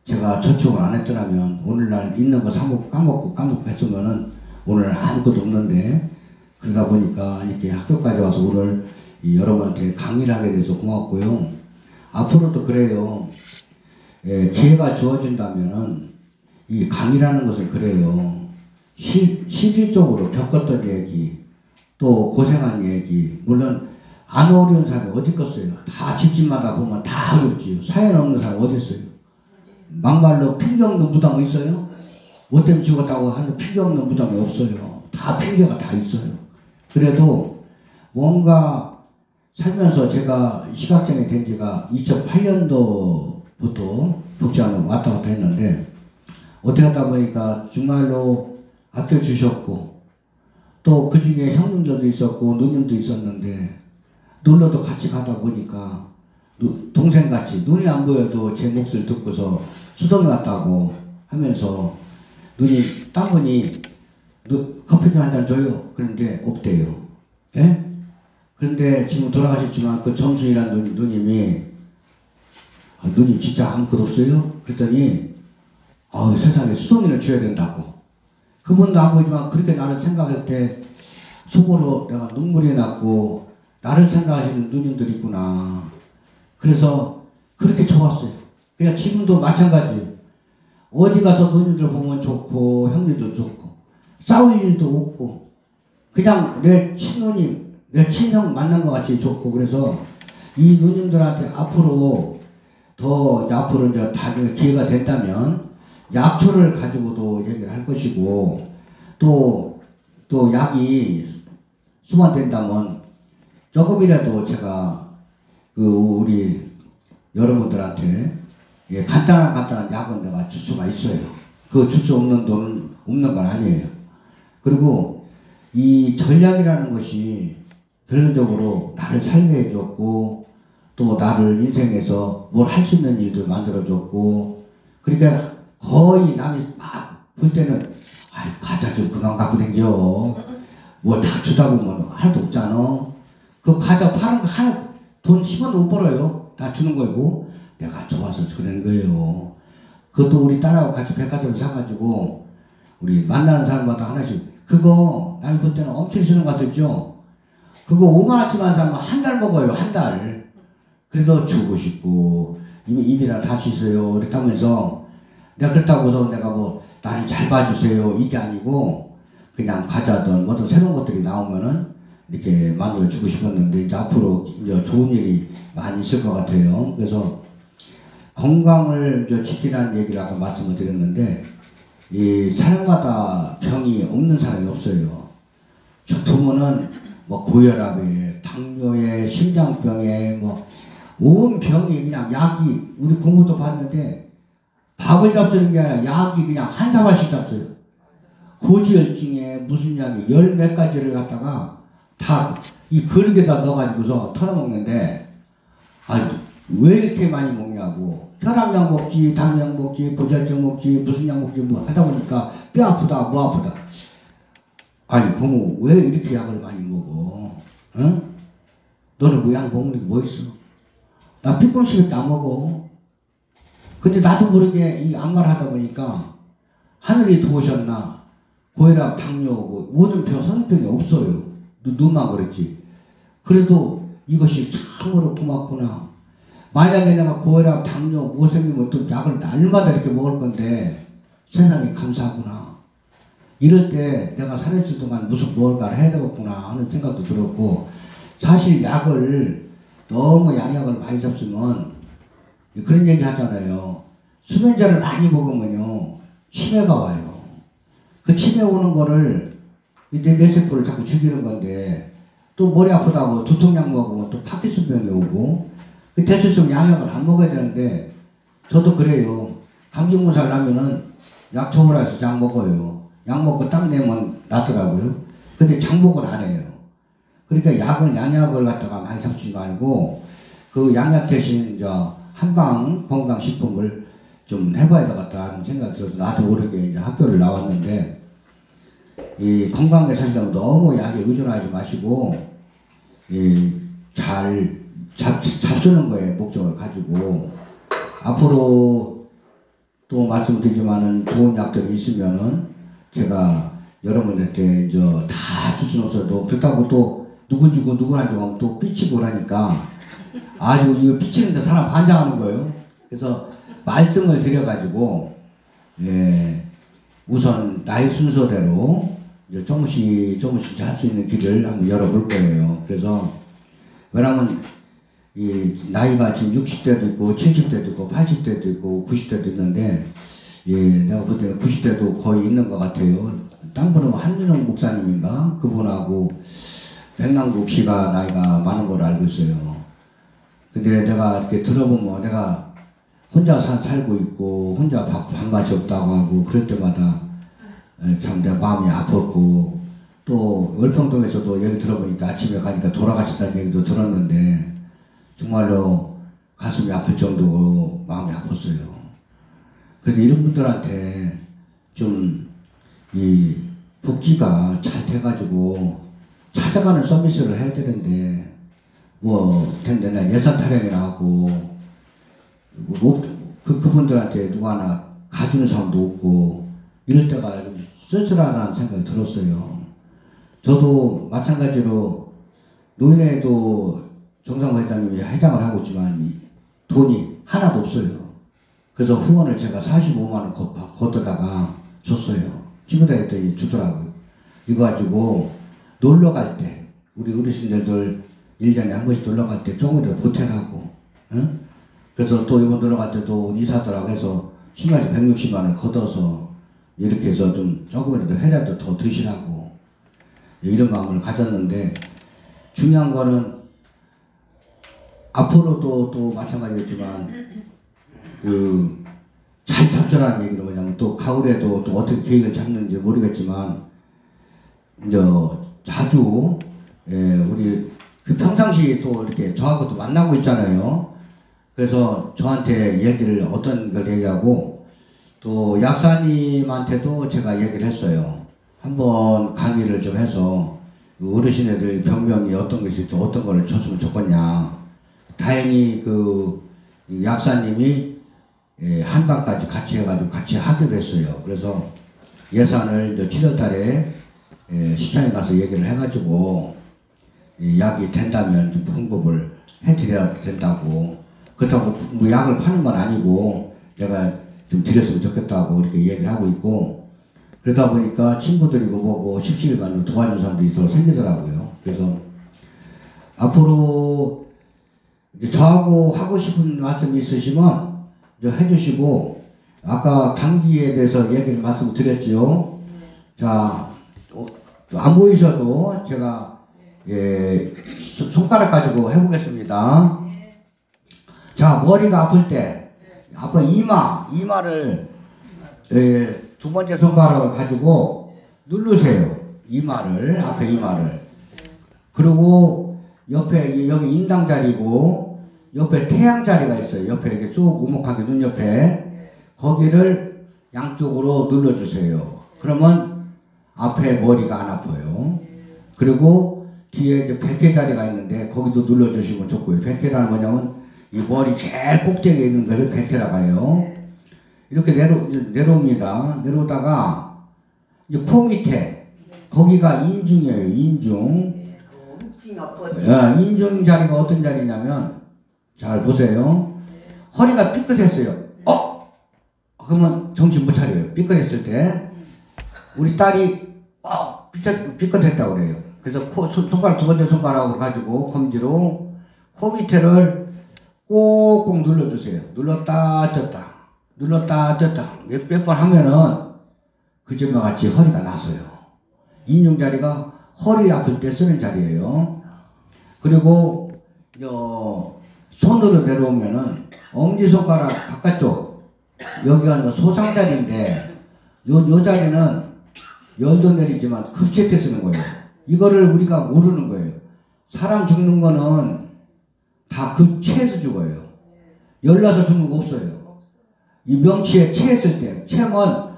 제가 저축을 안 했더라면 오늘날 있는 거 사먹고 까먹고 했으면은 오늘 아무것도 없는데 그러다 보니까 이렇게 학교까지 와서 오늘 여러분한테 강의를 하게 돼서 고맙고요. 앞으로도 그래요. 예, 기회가 주어진다면은 이 강의라는 것을 그래요. 실질적으로 겪었던 얘기, 또 고생한 얘기, 물론 안 어려운 사람이 어디 있겠어요. 다 집집마다 보면 다 어렵지요. 사연 없는 사람 어디 있어요. 막말로 핑계 없는 무당 있어요? 뭐 때문에 죽었다고 하는 핑계 없는 무당이 없어요. 다 핑계가 다 있어요. 그래도 뭔가 살면서 제가 시각장애 된 지가 2008년도부터 복지하면 왔다 갔다 했는데 어떻게 하다 보니까 정말로 아껴주셨고 또 그 중에 형님들도 있었고 누님도 있었는데 놀러도 같이 가다 보니까 동생같이 눈이 안 보여도 제 목소리 듣고서 수동이 왔다고 하면서 눈이 딴 분이 커피 좀 한 잔 줘요. 그런데 없대요. 예? 그런데 지금 돌아가셨지만 그 정순이라는 누님이 누님 진짜 아무것도 없어요? 그랬더니 세상에 수동이는 줘야 된다고. 그분도 안 보이지만 그렇게 나를 생각할 때 속으로 내가 눈물이 났고 나를 생각하시는 누님들이 있구나. 그래서 그렇게 좋았어요. 그냥 지금도 마찬가지예요. 어디 가서 누님들 보면 좋고 형님도 좋고 싸울 일도 없고 그냥 내 친누님, 내 친형 만난 것 같이 좋고 그래서 이 누님들한테 앞으로 앞으로 이제 다른 기회가 된다면 약초를 가지고도 얘기를 할 것이고 또 약이 수만된다면 조금이라도 제가 우리 여러분들한테 간단한 약은 내가 줄 수가 있어요. 그 줄 수 없는 돈은 없는 건 아니에요. 그리고 이 전략이라는 것이 결론적으로 나를 살게 해줬고 또 나를 인생에서 뭘 할 수 있는 일도 만들어줬고 그러니까 거의 남이 막 볼 때는 과자 좀 그만 갖고 댕겨. 뭘 다 주다 보면 하나도 없잖아. 그 과자 파는 거 하나 돈 10원도 못 벌어요. 다 주는 거고 내가 좋아서 그러는 거예요. 그것도 우리 딸하고 같이 백화점을 사가지고 우리 만나는 사람마다 하나씩 그거 남이 볼 때는 엄청 쓰는 것 같았죠. 그거 5만원치만 사면 한 달 먹어요. 한 달. 그래서 주고 싶고 입이나 다 씻어요. 이렇게 하면서 내가 그렇다고 해서 내가 뭐 나를 잘 봐주세요 이게 아니고 그냥 과자든 뭐든 새로운 것들이 나오면은 이렇게 만들어 주고 싶었는데 이제 앞으로 이제 좋은 일이 많이 있을 것 같아요. 그래서 건강을 지키라는 얘기를 아까 말씀을 드렸는데 이 사람마다 병이 없는 사람이 없어요. 부모는 뭐 고혈압에 당뇨에 심장병에 뭐 온 병이 그냥 약이 우리 공부도 봤는데 밥을 잡수는 게 아니라 약이 그냥 한 사발씩 잡숴요. 고지혈증에 무슨 약이 열 몇 가지를 갖다가 다 이 그릇에다 넣어가지고서 털어먹는데 왜 이렇게 많이 먹냐고. 혈압약 먹지, 당뇨약 먹지, 고지혈증 먹지, 무슨 약 먹지 뭐 하다 보니까 뼈 아프다, 뭐 아프다. 고모 왜 이렇게 약을 많이 먹어? 응? 너는 뭐 약 먹는 게 뭐 있어? 나 삐꼼씩밖에 안 먹어. 근데 나도 모르게 이 악마를 하다 보니까 하늘이 도우셨나 고혈압, 당뇨, 모든 병, 성인병이 없어요. 너만 그랬지. 그래도 이것이 참으로 고맙구나. 만약에 내가 고혈압, 당뇨, 뭐 생기면 또 약을 날마다 이렇게 먹을 건데 세상이 감사하구나. 이럴 때 내가 살아있을 동안 무슨 무언가를 해야 되겠구나 하는 생각도 들었고, 사실 약을 너무 양약을 많이 잡수면 그런 얘기 하잖아요. 수면제를 많이 먹으면요 치매가 와요. 그 치매 오는 거를 내 뇌세포를 자꾸 죽이는 건데, 또 머리 아프다고 두통약 먹으면 또 파킨슨병이 오고, 그 대체성 양약을 안 먹어야 되는데, 저도 그래요. 감기 몸살 나면은 약 처분해서 약 먹어요. 약 먹고 딱 내면 낫더라고요. 근데 장복은 안 해요. 그러니까 약을, 양약을 갖다가 많이 잡지 말고, 그 양약 대신 한방 건강식품을 좀 해봐야 되겠다 하는 생각이 들어서 나도 모르게 이제 학교를 나왔는데, 이 건강에 살려면 너무 약에 의존하지 마시고, 잘 잡수는 거에 목적을 가지고, 앞으로 또 말씀드리지만은 좋은 약들이 있으면은 제가 여러분한테 이제 다 줄 수는 없어도, 그렇다고 또 누군 주고 누군 안 주고 하면 또 삐치고 하니까 아주 이거 삐치는데 사람 환장하는 거예요. 그래서 말씀을 드려가지고, 우선 나의 순서대로 이제 조금씩 할 수 있는 길을 한번 열어볼 거예요. 그래서 왜냐면 이 나이가 지금 60대도 있고 70대도 있고 80대도 있고 90대도 있는데, 내가 볼 때는 90대도 거의 있는 것 같아요. 딴 분은 한민홍 목사님인가 그분하고 백남국 씨가 나이가 많은 걸로 알고 있어요. 근데 내가 이렇게 들어보면 내가 혼자 살고 있고 혼자 밥맛이 없다고 하고 그럴 때마다 참 내 마음이 아팠고, 또 월평동에서도 얘기 들어보니까 아침에 가니까 돌아가셨다는 얘기도 들었는데 정말로 가슴이 아플 정도로 마음이 아팠어요. 그래서 이런 분들한테 좀 이 복지가 잘 돼가지고 찾아가는 서비스를 해야 되는데, 맨날 예산 타령이나 하고, 그분들한테 누가 하나 가주는 사람도 없고, 이럴 때가 좀 쓸쓸하다는 생각이 들었어요. 저도 마찬가지로 노인회도 정상호 회장님이 회장을 하고 있지만 돈이 하나도 없어요. 그래서 후원을 제가 45만 원 걷어다가 줬어요. 친구들 했더니 주더라고요. 이거 가지고 놀러 갈 때, 우리 어르신들 1년에 한 번씩 놀러 갈 때 조금이라도 보태라고. 응? 그래서 또 이번 놀러 갈 때도 이사더라고 해서 신발에서 160만 원 걷어서 이렇게 해서 좀 조금이라도 회라도 더 드시라고 이런 마음을 가졌는데, 중요한 거는 앞으로도 또 마찬가지겠지만 잘 잡수라는 얘기는 뭐냐면, 또 가을에도 또 어떻게 계획을 잡는지 모르겠지만 이제 자주 우리 그 평상시 또 이렇게 저하고 또 만나고 있잖아요. 그래서 저한테 얘기를 어떤 걸 얘기하고, 또 약사님한테도 제가 얘기를 했어요. 한번 강의를 좀 해서 어르신애들 병명이 어떤 것이 또 어떤 거를 줬으면 좋겠냐. 다행히 그 약사님이 한방까지 같이 해가지고 같이 하기로 했어요. 그래서 예산을 이제 7월 달에 시청에 가서 얘기를 해가지고 약이 된다면 좀 공급을 해드려야 된다고. 그렇다고 뭐 약을 파는 건 아니고 내가 좀 드렸으면 좋겠다고 이렇게 얘기를 하고 있고, 그러다 보니까 친구들이고 뭐고 십시일반으로 도와주는 사람들이 더 생기더라고요. 그래서 앞으로 이제 저하고 하고 싶은 말씀이 있으시면 이제 해주시고, 아까 감기에 대해서 얘기를 말씀드렸죠. 자, 안 보이셔도 제가 손가락 가지고 해보겠습니다. 자, 머리가 아플 때 아빠 이마를 두 번째 손가락을 가지고 누르세요. 이마를, 앞에 이마를. 그리고 옆에 여기 인당 자리고 옆에 태양 자리가 있어요. 옆에 이렇게 쭉 우목하게 눈 옆에 거기를 양쪽으로 눌러주세요. 그러면 앞에 머리가 안 아파요. 그리고 뒤에 이제 백회 자리가 있는데 거기도 눌러주시면 좋고요. 백회라는 뭐냐면 이 머리 제일 꼭대기에 있는 것을 백회라고 해요. 이렇게 내려옵니다. 내려오다가 이제 코 밑에 거기가 인중이에요. 인중. 인중 자리가 어떤 자리냐면 잘 보세요. 허리가 삐끗했어요. 그러면 정신 못 차려요. 삐끗했을 때 우리 딸이 삐끗했다고 그래요. 그래서 손가락 두 번째 손가락으로 가지고 검지로 코 밑에를 꼭꼭 눌러주세요. 눌렀다 떴다 눌렀다 떴다 몇 번 하면은 그전과 같이 허리가 나서요. 인중 자리가 허리 아플 때 쓰는 자리예요. 그리고 손으로 내려오면은 엄지손가락 바깥쪽 여기가 소상자리인데 요 자리는 열도 내리지만 급체 때 쓰는 거예요. 이거를 우리가 모르는 거예요. 사람 죽는 거는 다 급체에서 죽어요. 열나서 죽는 거 없어요. 이 명치에 체했을 때 체면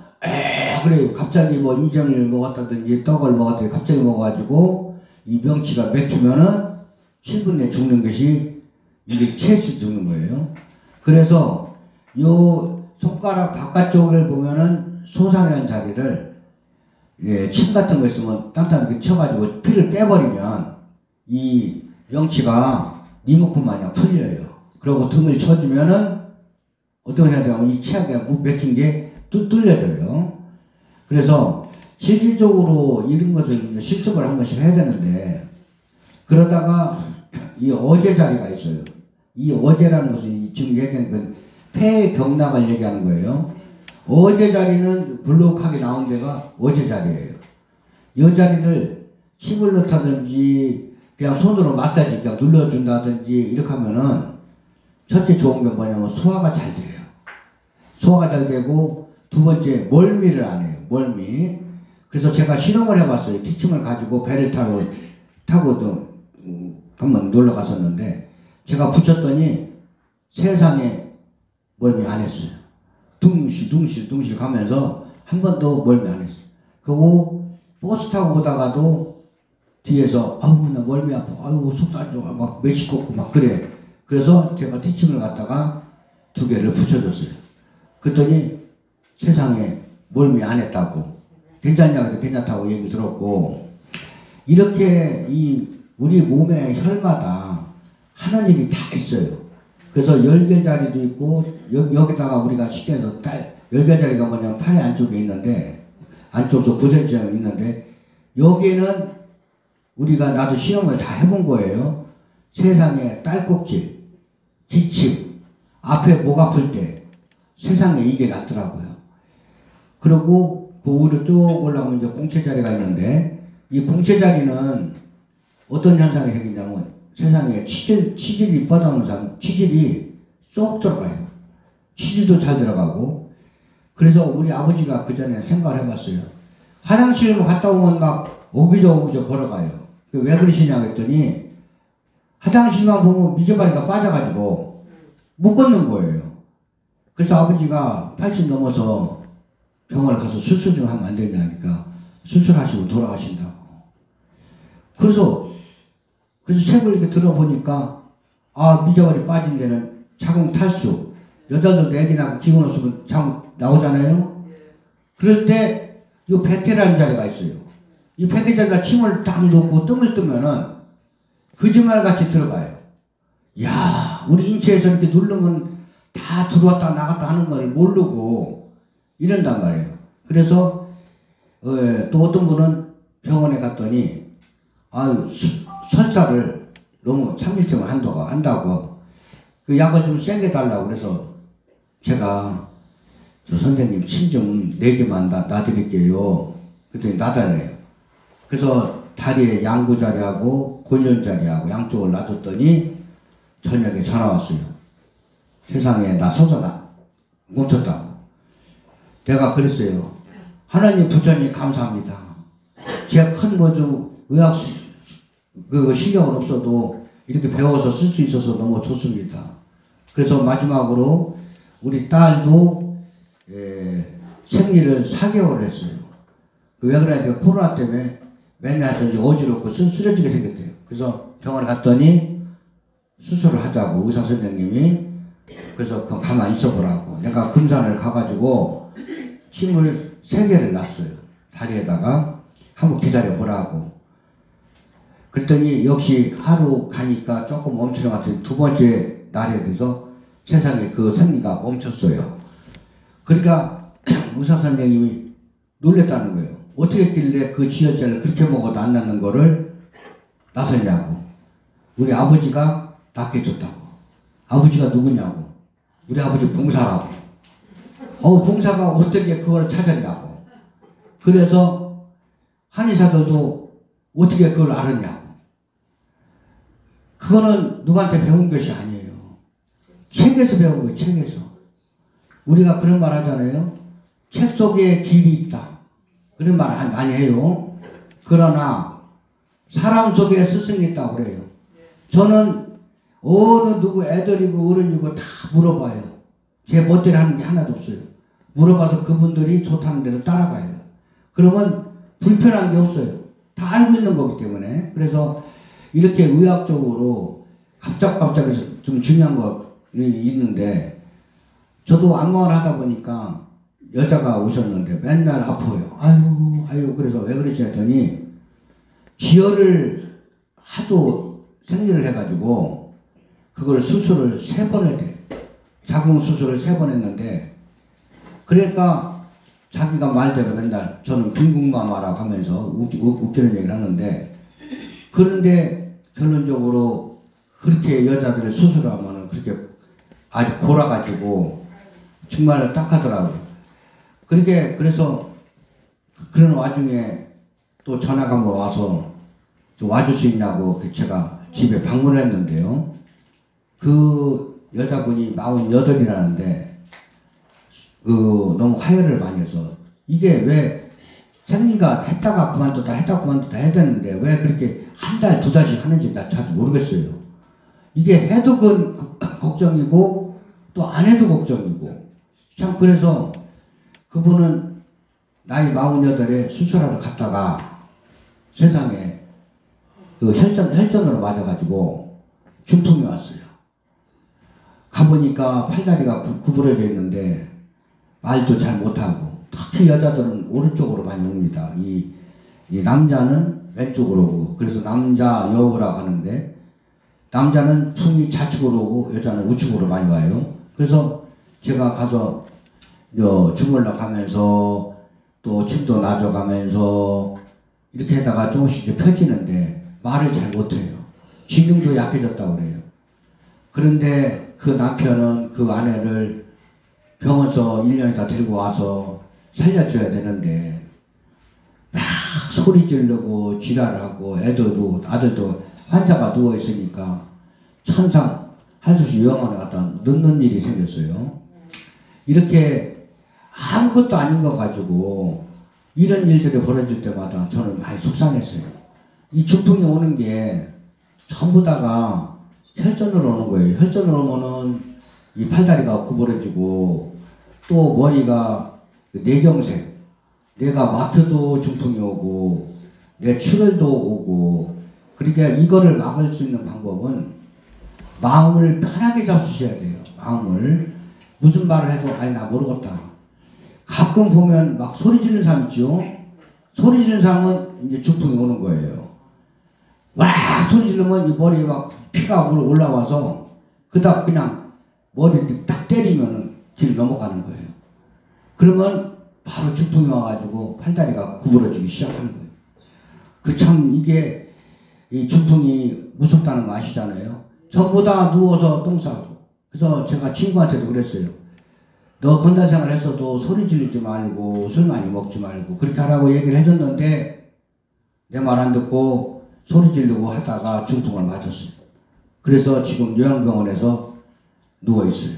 그래요. 갑자기 뭐 인정을 먹었다든지 떡을 먹었다든지 갑자기 먹어가지고 이 명치가 맥히면은 7분 내에 죽는 것이 이게 체에서 죽는 거예요. 그래서 요 손가락 바깥쪽을 보면은 소상이라는 자리를 침 같은 거 있으면 단단하게 쳐가지고 피를 빼버리면 이 명치가 리모컨 마냥 풀려요. 그리고 등을 쳐주면은 어떤 현상이면 이 치아가 맥힌 게 뚫려져요. 그래서 실질적으로 이런 것을 실습을 한 번씩 해야 되는데 그러다가 이 어제 자리가 있어요. 이 어제라는 것은 지금 얘기하는 건 폐경락을 얘기하는 거예요. 어제 자리는 블록하게 나온 데가 어제 자리예요. 이 자리를 침을 넣다든지 그냥 손으로 마사지 그냥 눌러준다든지 이렇게 하면은 첫째 좋은 게 뭐냐면 소화가 잘 돼요. 소화가 잘 되고 두 번째 멀미를 안 해요. 멀미. 그래서 제가 실험을 해봤어요. 티침을 가지고 배를 타고 또 한번 놀러 갔었는데 제가 붙였더니 세상에 멀미 안 했어요. 둥실 가면서 한 번도 멀미 안 했어요. 그리고 버스 타고 오다가도 뒤에서 아우 나 멀미 아파 아우 속도 안 좋아 막 메시고 막 그래. 그래서 제가 티침을 갖다가 2개를 붙여줬어요. 그랬더니 세상에 멀미 안 했다고 괜찮냐고 해서 괜찮다고 얘기 들었고 이렇게 이 우리 몸의 혈마다 하는 일이 다 있어요. 그래서 열개자리도 있고 여기다가 우리가 쉽게 해서 열개자리가 뭐냐면 팔의 안쪽에 있는데 안쪽으로 9cm 있는데 여기에는 우리가 나도 시험을 다 해본 거예요. 세상에 딸꾹질, 기침, 앞에 목 아플 때 세상에 이게 낫더라고요. 그리고 그 위로 쭉 올라가면 이제 공채자리가 있는데 이 공채자리는 어떤 현상이 생기냐면 세상에 치질이 뻗어오는 사람 치질이 쏙 들어가요. 치질도 잘 들어가고 그래서 우리 아버지가 그 전에 생각을 해봤어요. 화장실 갔다 오면 막 오기저 걸어가요. 왜 그러시냐 했더니 화장실만 보면 미저바리가 빠져가지고 못 걷는 거예요. 그래서 아버지가 80 넘어서 병원에 가서 수술 좀 하면 안 되냐 하니까 수술하시고 돌아가신다고. 그래서 책을 이렇게 들어보니까 미저바리 빠진 데는 자궁 탈수 여자들도 애기 낳고 기운 없으면 자궁 나오잖아요. 그럴 때 이 백회라는 자리가 있어요. 이 백회자리가 침을 딱 놓고 뜸을 뜨면은 거짓말같이 들어가요. 야 우리 인체에서 이렇게 누르면 다 들어왔다 나갔다 하는 걸 모르고 이런단 말이에요. 그래서 또 어떤 분은 병원에 갔더니 설사를 너무 3일쯤 한다고 그 약을 좀 세게 달라고 그래서 제가 저 선생님 침 좀 4개만 놔드릴게요. 그랬더니 놔달래요. 그래서 다리에 양구자리하고 골련자리하고 양쪽을 놔뒀더니 저녁에 전화 왔어요. 세상에 나 서서 멈췄다고. 내가 그랬어요. 하나님 부처님 감사합니다. 제가 큰 뭐 좀 의학 실력은 없어도 이렇게 배워서 쓸 수 있어서 너무 좋습니다. 그래서 마지막으로 우리 딸도 생리를 4개월 했어요. 왜 그러냐니까 코로나 때문에 맨날 이제 어지럽고 쓰러지게 생겼대요. 그래서 병원에 갔더니 수술을 하자고 의사 선생님이 그래서 그럼 가만히 있어보라고 내가 금산을 가가지고 침을 3개를 놨어요. 다리에다가 한번 기다려보라고. 그랬더니 역시 하루 가니까 조금 멈추는 것 같아요. 2번째 날에 대해서 세상에 그 생리가 멈췄어요. 그러니까 의사 선생님이 놀랬다는 거예요. 어떻게 했길래 그 지혈제를 그렇게 먹어도 안 낫는 거를 나섰냐고. 우리 아버지가 낫게 해줬다고. 아버지가 누구냐고. 우리 아버지 봉사라고. 봉사가 어떻게 그걸 찾았냐고. 그래서 한의사들도 어떻게 그걸 알았냐고. 그거는 누구한테 배운 것이 아니에요. 책에서 배운 거예요. 책에서. 우리가 그런 말 하잖아요. 책 속에 길이 있다. 그런 말 많이 해요. 그러나 사람 속에 스승이 있다고 그래요. 저는 어느 누구 애들이고 어른이고 다 물어봐요. 제 멋대로 하는 게 하나도 없어요. 물어봐서 그분들이 좋다는 대로 따라가요. 그러면 불편한 게 없어요. 다 알고 있는 거기 때문에. 그래서 이렇게 의학적으로 갑작해서 좀 중요한 거 있는데, 저도 안광을 하다 보니까 여자가 오셨는데 맨날 아파요. 아유 그래서 왜 그러지 했더니 지혈을 하도 생리를 해가지고 그걸 수술을 3번 했대. 자궁 수술을 3번 했는데, 그러니까 자기가 말대로 맨날 저는 빈궁마마라고 하면서 웃기는 얘기를 하는데, 그런데 결론적으로 그렇게 여자들의 수술을 하면은 그렇게 아주 골아가지고 정말 딱하더라고요. 그래서 그런 와중에 또 전화가 한번 와서 좀 와줄 수 있냐고 제가 집에 방문을 했는데요. 그 여자분이 48이라는데 너무 하혈을 많이 해서, 이게 왜 생리가 했다가 그만뒀다 해야 되는데 왜 그렇게 한 달, 2달씩 하는지 나 잘 모르겠어요. 이게 해도 걱정이고 또 안 해도 걱정이고, 참. 그래서 그분은 나이 48에 수술하러 갔다가 세상에 그 혈전으로 맞아가지고 중풍이 왔어요. 가보니까 팔다리가 구부러져 있는데 말도 잘 못하고, 특히 여자들은 오른쪽으로 많이 옵니다. 이 남자는 왼쪽으로 오고, 그래서 남자 여우라고 하는데, 남자는 풍이 좌측으로 오고 여자는 우측으로 많이 와요. 그래서 제가 가서 주물러 가면서 또 침도 놔줘가면서 이렇게 하다가 조금씩 이제 펴지는데 말을 잘 못해요. 지능도 약해졌다고 그래요. 그런데 그 남편은 그 아내를 병원에서 1년이다 데리고 와서 살려줘야 되는데 막 소리 지르고 지랄하고, 아들도 환자가 누워있으니까 천상 한수씨 요양원에 갖다 넣는 일이 생겼어요. 이렇게 아무것도 아닌 거 가지고 이런 일들이 벌어질 때마다 저는 많이 속상했어요. 이 중풍이 오는 게 전부 다가 혈전으로 오는 거예요. 혈전으로 오면은 이 팔다리가 구부러지고 또 머리가 뇌경색, 뇌가 막혀도 중풍이 오고 뇌 출혈도 오고. 그러니까 이거를 막을 수 있는 방법은 마음을 편하게 잡수셔야 돼요. 마음을. 무슨 말을 해도 아니 나 모르겠다. 가끔 보면 막 소리 지르는 사람 있죠. 소리 지르는 사람은 이제 중풍이 오는 거예요. 와 소리 지르면 이 머리에 막 피가 올라와서 그다음 그냥 머리를 딱 때리면 뒤로 넘어가는 거예요. 그러면 바로 중풍이 와가지고 팔다리가 구부러지기 시작하는 거예요. 참 이게 이 중풍이 무섭다는 거 아시잖아요. 전부 다 누워서 똥 싸고. 그래서 제가 친구한테도 그랬어요. 너 건달생활 했어도 소리 지르지 말고 술 많이 먹지 말고 그렇게 하라고 얘기를 해줬는데 내 말 안 듣고 소리 지르고 하다가 중풍을 맞았어요. 그래서 지금 요양병원에서 누워있어요.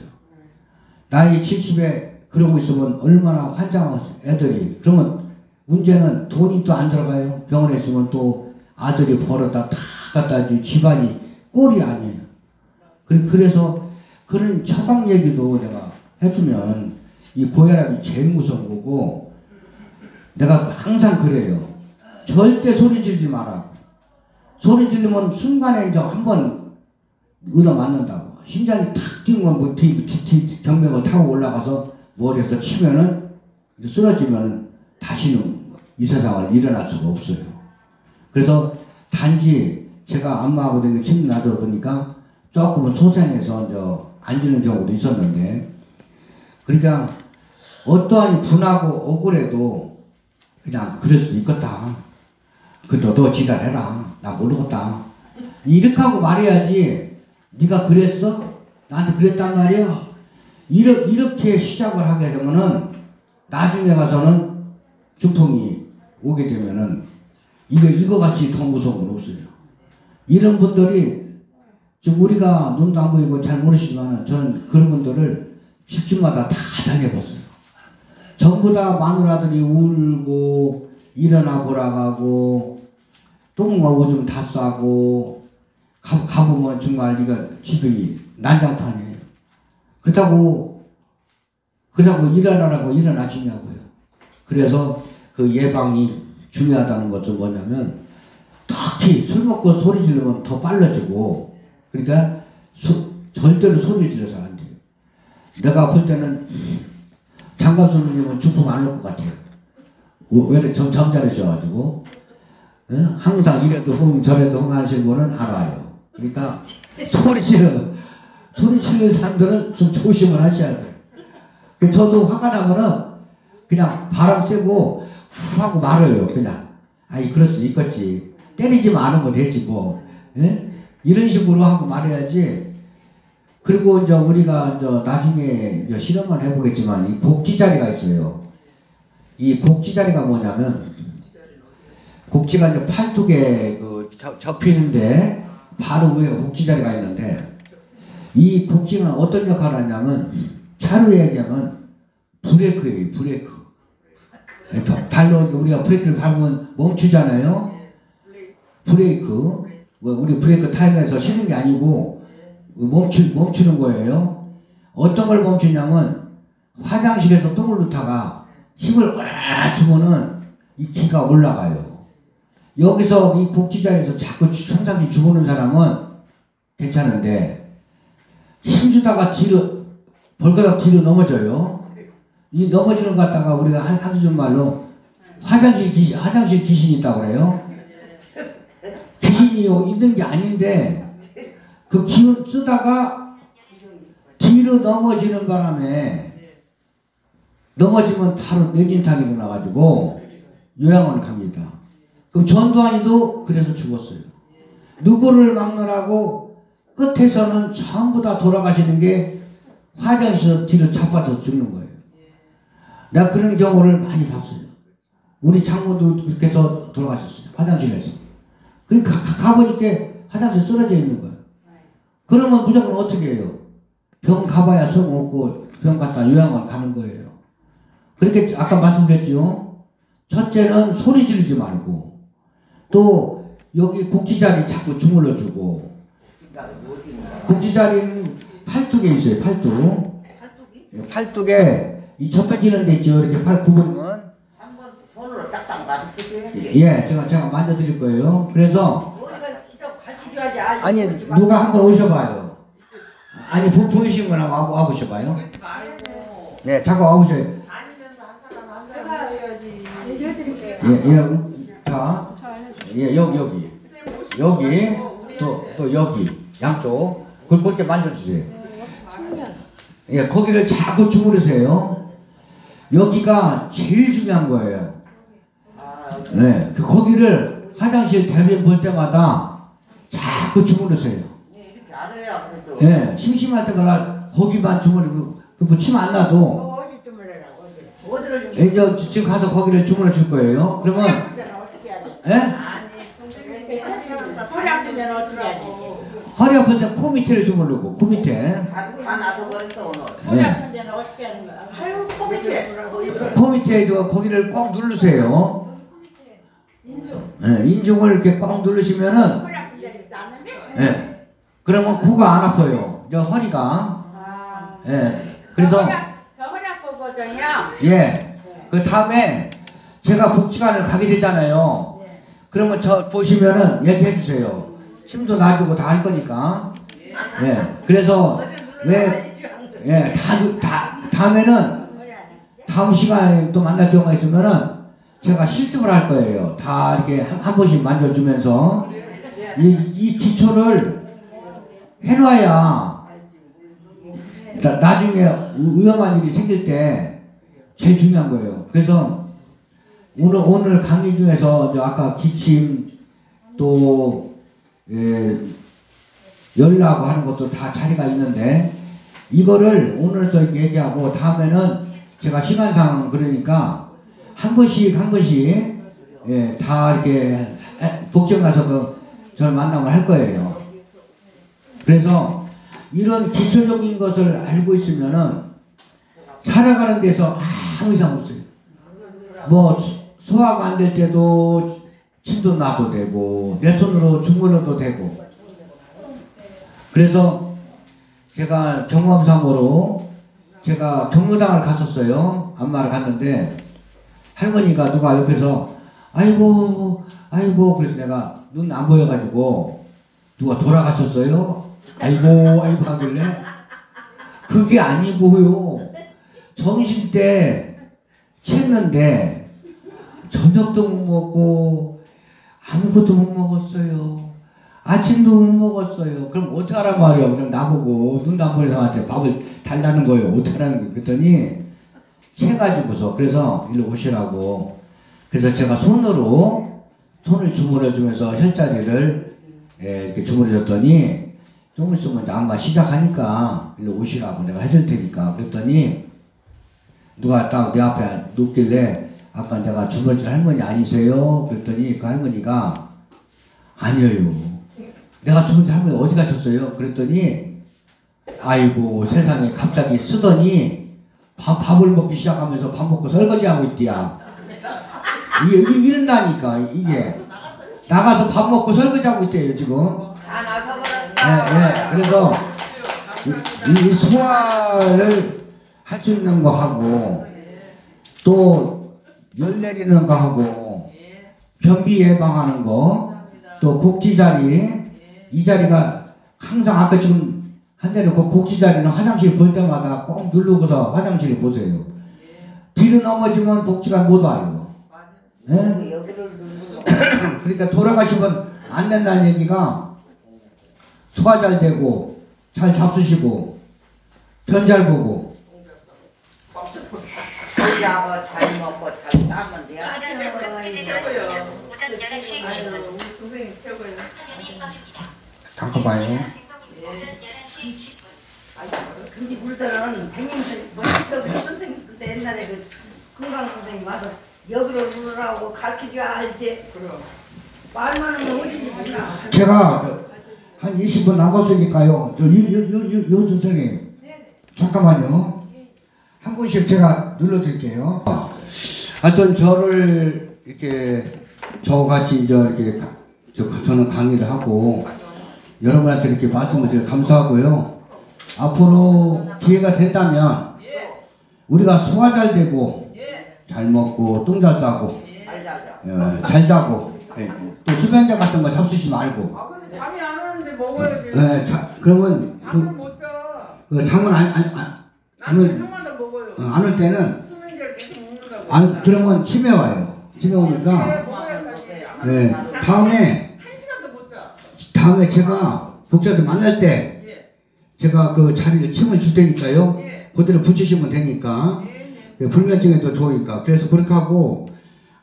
나이 70에 그러고 있으면 얼마나 환장하겠어요. 애들이. 그러면 문제는 돈이 또 안 들어가요. 병원에 있으면 또 아들이 벌어다 다 갖다 주 집안이 꼴이 아니에요. 그래서 그런 처방 얘기도 내가 해주면 이 고혈압이 제일 무서운 거고, 내가 항상 그래요. 절대 소리 지르지 마라. 소리 지르면 순간에 이제 한번 얻어 맞는다고. 심장이 탁 뛰면 뭐 경맥을 타고 올라가서 머리에서 치면은 쓰러지면은 다시는 이 세상을 일어날 수가 없어요. 그래서 단지 제가 안마하고 되게 침 놔줘 보니까 조금은 소생해서 이제 앉는 경우도 있었는데, 그러니까 어떠한 분하고 억울해도 그냥 그럴 수 있겠다. 그래도 너 지랄해라. 나 모르겠다. 이렇게 하고 말해야지. 네가 그랬어? 나한테 그랬단 말이야? 이렇게 시작을 하게 되면은 나중에 가서는 중풍이 오게 되면은 이거 같이 더 무서운 건 없어요. 이런 분들이 지금 우리가 눈도 안 보이고 잘 모르시지만 저는 그런 분들을 집집마다 다 다녀봤어요. 전부 다 마누라들이 울고 일어나 보라 가고 똥하고 오줌 다 싸고 가보면 정말 이거 집이 난장판이에요. 그렇다고 일어나라고 일어나시냐고요. 그래서 그 예방이 중요하다는 것은 뭐냐면 특히 술 먹고 소리 지르면 더 빨라지고 그러니까 절대로 소리 지르서 안 돼요. 내가 볼 때는 장갑 선생님은 중풍 안 올 것 같아요. 왜 점잖으셔가지고 항상 이래도 흥 저래도 흥 하시는 분은 알아요. 그러니까 소리 지르는 사람들은 좀 조심을 하셔야 돼요. 저도 화가 나면은 그냥 바람 쐬고 후 하고 말아요. 그냥 아이 그럴 수 있겠지. 때리지만 않으면 되지 뭐. 예? 이런 식으로 하고 말해야지. 그리고 이제 우리가 이제 나중에 이제 실험을 해보겠지만 이 곡지자리가 있어요. 이 곡지자리가 뭐냐면 곡지가 이제 팔뚝에 그 접히는데 바로 위에 곡지자리가 있는데 이 곡지는 어떤 역할을 하냐면 차로 얘기하면 브레이크예요. 브레이크. 발로 우리가 브레이크를 밟으면 멈추잖아요. 브레이크. 우리 브레이크 타임에서 쉬는 게 아니고 멈추는 거예요. 어떤 걸 멈추냐면 화장실에서 똥을 놓다가 힘을 꽉 주면은 이 기가 올라가요. 여기서 이 곡지자리에서 자꾸 평상시 주무는 사람은 괜찮은데 힘주다가 뒤로 벌거닥 뒤로 넘어져요. 이 넘어지는 것 갖다가 우리가 하기 좋은 말로 화장실 귀신이 있다고 그래요. 귀신이 있는 게 아닌데 그 기운 쓰다가 뒤로 넘어지는 바람에 넘어지면 바로 뇌진탕이 일어나가지고 요양원을 갑니다. 그럼 전두환이도 그래서 죽었어요. 누구를 막느라고 끝에서는 전부 다 돌아가시는 게 화장실에서 뒤로 자빠져서 죽는 거예요. 내가 그런 경우를 많이 봤어요. 우리 장모도 그렇게 해서 돌아가셨어요. 화장실에서. 그러니까 가보니까 화장실에 쓰러져 있는 거예요. 그러면 무조건 어떻게 해요? 병 가봐야 소용없고 병 갔다 요양원 가는 거예요. 그렇게 아까 말씀드렸죠. 첫째는 소리 지르지 말고 또 여기 곡지자리 자꾸 주물러주고 곡지자리는 팔뚝에 있어요. 팔뚝에 이 접혀지는 데 있죠. 이렇게 팔 굽으면 한번 손으로 딱딱 만져줘야 돼. 예, 제가 만져드릴 거예요. 그래서 아니 누가 한번 오셔봐요. 아니 보이신 거나 와보셔봐요. 네, 잠깐 와보셔요. 다니면서 한 사람 해야지. 예, 여기 또 여기 양쪽 그걸 그렇게 만져주세요. 예, 거기를 자꾸 주무르세요. 여기가 제일 중요한 거예요. 네, 거기를 화장실 대변 볼 때마다 자꾸 주무르세요. 이렇게 알아야 그래도. 예, 심심할 때마다 거기만 주무르고 침 안 나도. 어디를 좀. 예, 지금 가서 거기를 주물러 줄 거예요. 그러면 예? 허리 아프면 어떻게 하지? 허리 아플 때 코 밑에를 주물르고 코 밑에. 다 놔둬버렸어 오늘. 허리 아픈 데는 어떻게 하는 거야? 아유 코 밑에. 코 밑에 거기를 꼭 누르세요. 예, 인중을 이렇게 꼭 누르시면은 예, 그러면 코가 안 아파요. 저 허리가. 예, 그래서 허리 아프거든요. 예, 그 다음에 제가 복지관을 가게 되잖아요. 그러면 저 보시면은 얘기해 주세요. 침도 놔주고 다 할 거니까. 예, 그래서 다음에는 다음 시간에 또 만날 경우가 있으면은 제가 실습을 할 거예요. 다 이렇게 한 번씩 만져주면서 이 기초를 해놔야 나중에 위험한 일이 생길 때 제일 중요한 거예요. 그래서 오늘 강의 중에서 아까 기침 또 열나고 하는 것도 다 자리가 있는데 이거를 오늘 저희 얘기하고 다음에는 제가 시간상 그러니까 한 번씩 다 이렇게 복정 가서 저를 만남을 할 거예요. 그래서 이런 기초적인 것을 알고 있으면은 살아가는 데서 아무 이상 없어요. 뭐 소화가 안 될 때도 침도 놔도 되고 내 손으로 주물러도 되고. 그래서 제가 경험상으로 제가 경로당을 갔었어요. 안마를 갔는데 할머니가 누가 옆에서 아이고 그래서 내가 눈 안 보여가지고 누가 돌아가셨어요? 아이고 하길래 그게 아니고요. 점심 때 취했는데 저녁도 못 먹고 아무것도 못 먹었어요. 아침도 못 먹었어요. 그럼 어떡하란 말이에요. 그냥 나보고 눈도 안 보는 사람한테 밥을 달라는 거예요. 어떡하라는 거예요. 그랬더니 채가지고서 그래서 일로 오시라고. 그래서 제가 손을 주물러주면서 혈자리를 이렇게 주물러줬더니 좀 있으면 이제 안마 시작하니까 일로 오시라고 내가 해줄 테니까. 그랬더니 누가 딱 내 앞에 눕길래 아까 내가 주물러준 할머니 아니세요? 그랬더니 그 할머니가 아니에요. 내가 주물러준 할머니 어디 가셨어요? 그랬더니 아이고 세상에 갑자기 쓰더니 밥을 먹기 시작하면서 밥 먹고 설거지하고 있디야. 이런다니까 이게 나가서 밥 먹고 설거지하고 있대요 지금. 네, 그래서 이 소화를 할 수 있는 거 하고 또 열 내리는 거 하고 변비 예방하는 거 또 곡지자리 이 자리가 항상 아까 지금 한 대는 그 곡지자리는 화장실 볼 때마다 꼭 누르고서 화장실을 보세요. 뒤로 넘어지면 복지가 못 와요. 네? 그러니까 돌아가시면 안 된다는 얘기가 소화 잘 되고 잘 잡수시고 편 잘 보고 잘 자고 잘 먹고 잘 싸면 돼요. 하단 접근 해제되었습니다. 오전 11시 10분. 우리 선생님 최고예요. 화면이 꺼집니다. 잠깐만요. 오전 11시 10분. 근데 우리들은 대님들 먼저 선생님 그때 옛날에 그 건강 선생님 와서 여기로 누르라고 가르쳐줘야 알지. 말만 하면 어디지 몰라. 제가 한 20분 남았으니까요. 요 선생님 잠깐만요. 한 분씩 제가 눌러드릴게요. 하여튼 저를 이렇게 저같이 이제 이렇게 저는 강의를 하고 여러분한테 이렇게 말씀을 드려 감사하고요. 앞으로 기회가 된다면 우리가 소화 잘 되고 잘 먹고 똥 잘 싸고 잘 자고 또 수면제 같은 거 잡수지 말고. 아 근데 잠이 안 오는데 먹어야지. 그러면 잠을 못 자. 잠은 난 저녁마다 먹어요. 안 올 때는 수면제를 계속 먹는다고. 그러면 치매 와요. 치매 오니까 네, 다음에 1시간도 못 자. 다음에 제가 복지에서 만날 때 제가 그 자리를 침을 줄 테니까요. 그대로 붙이시면 되니까 불면증에도 좋으니까. 그래서 그렇게 하고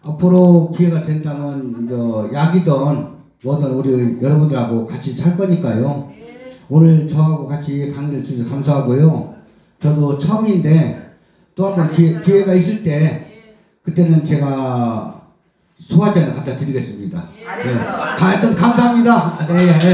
앞으로 기회가 된다면 약이든 뭐든 우리 여러분들하고 같이 살 거니까요. 오늘 저하고 같이 강의를 주셔서 감사하고요. 저도 처음인데 또 한 번 기회가 있을 때 그때는 제가 소화제를 갖다 드리겠습니다. 네. 하여튼 감사합니다. 네.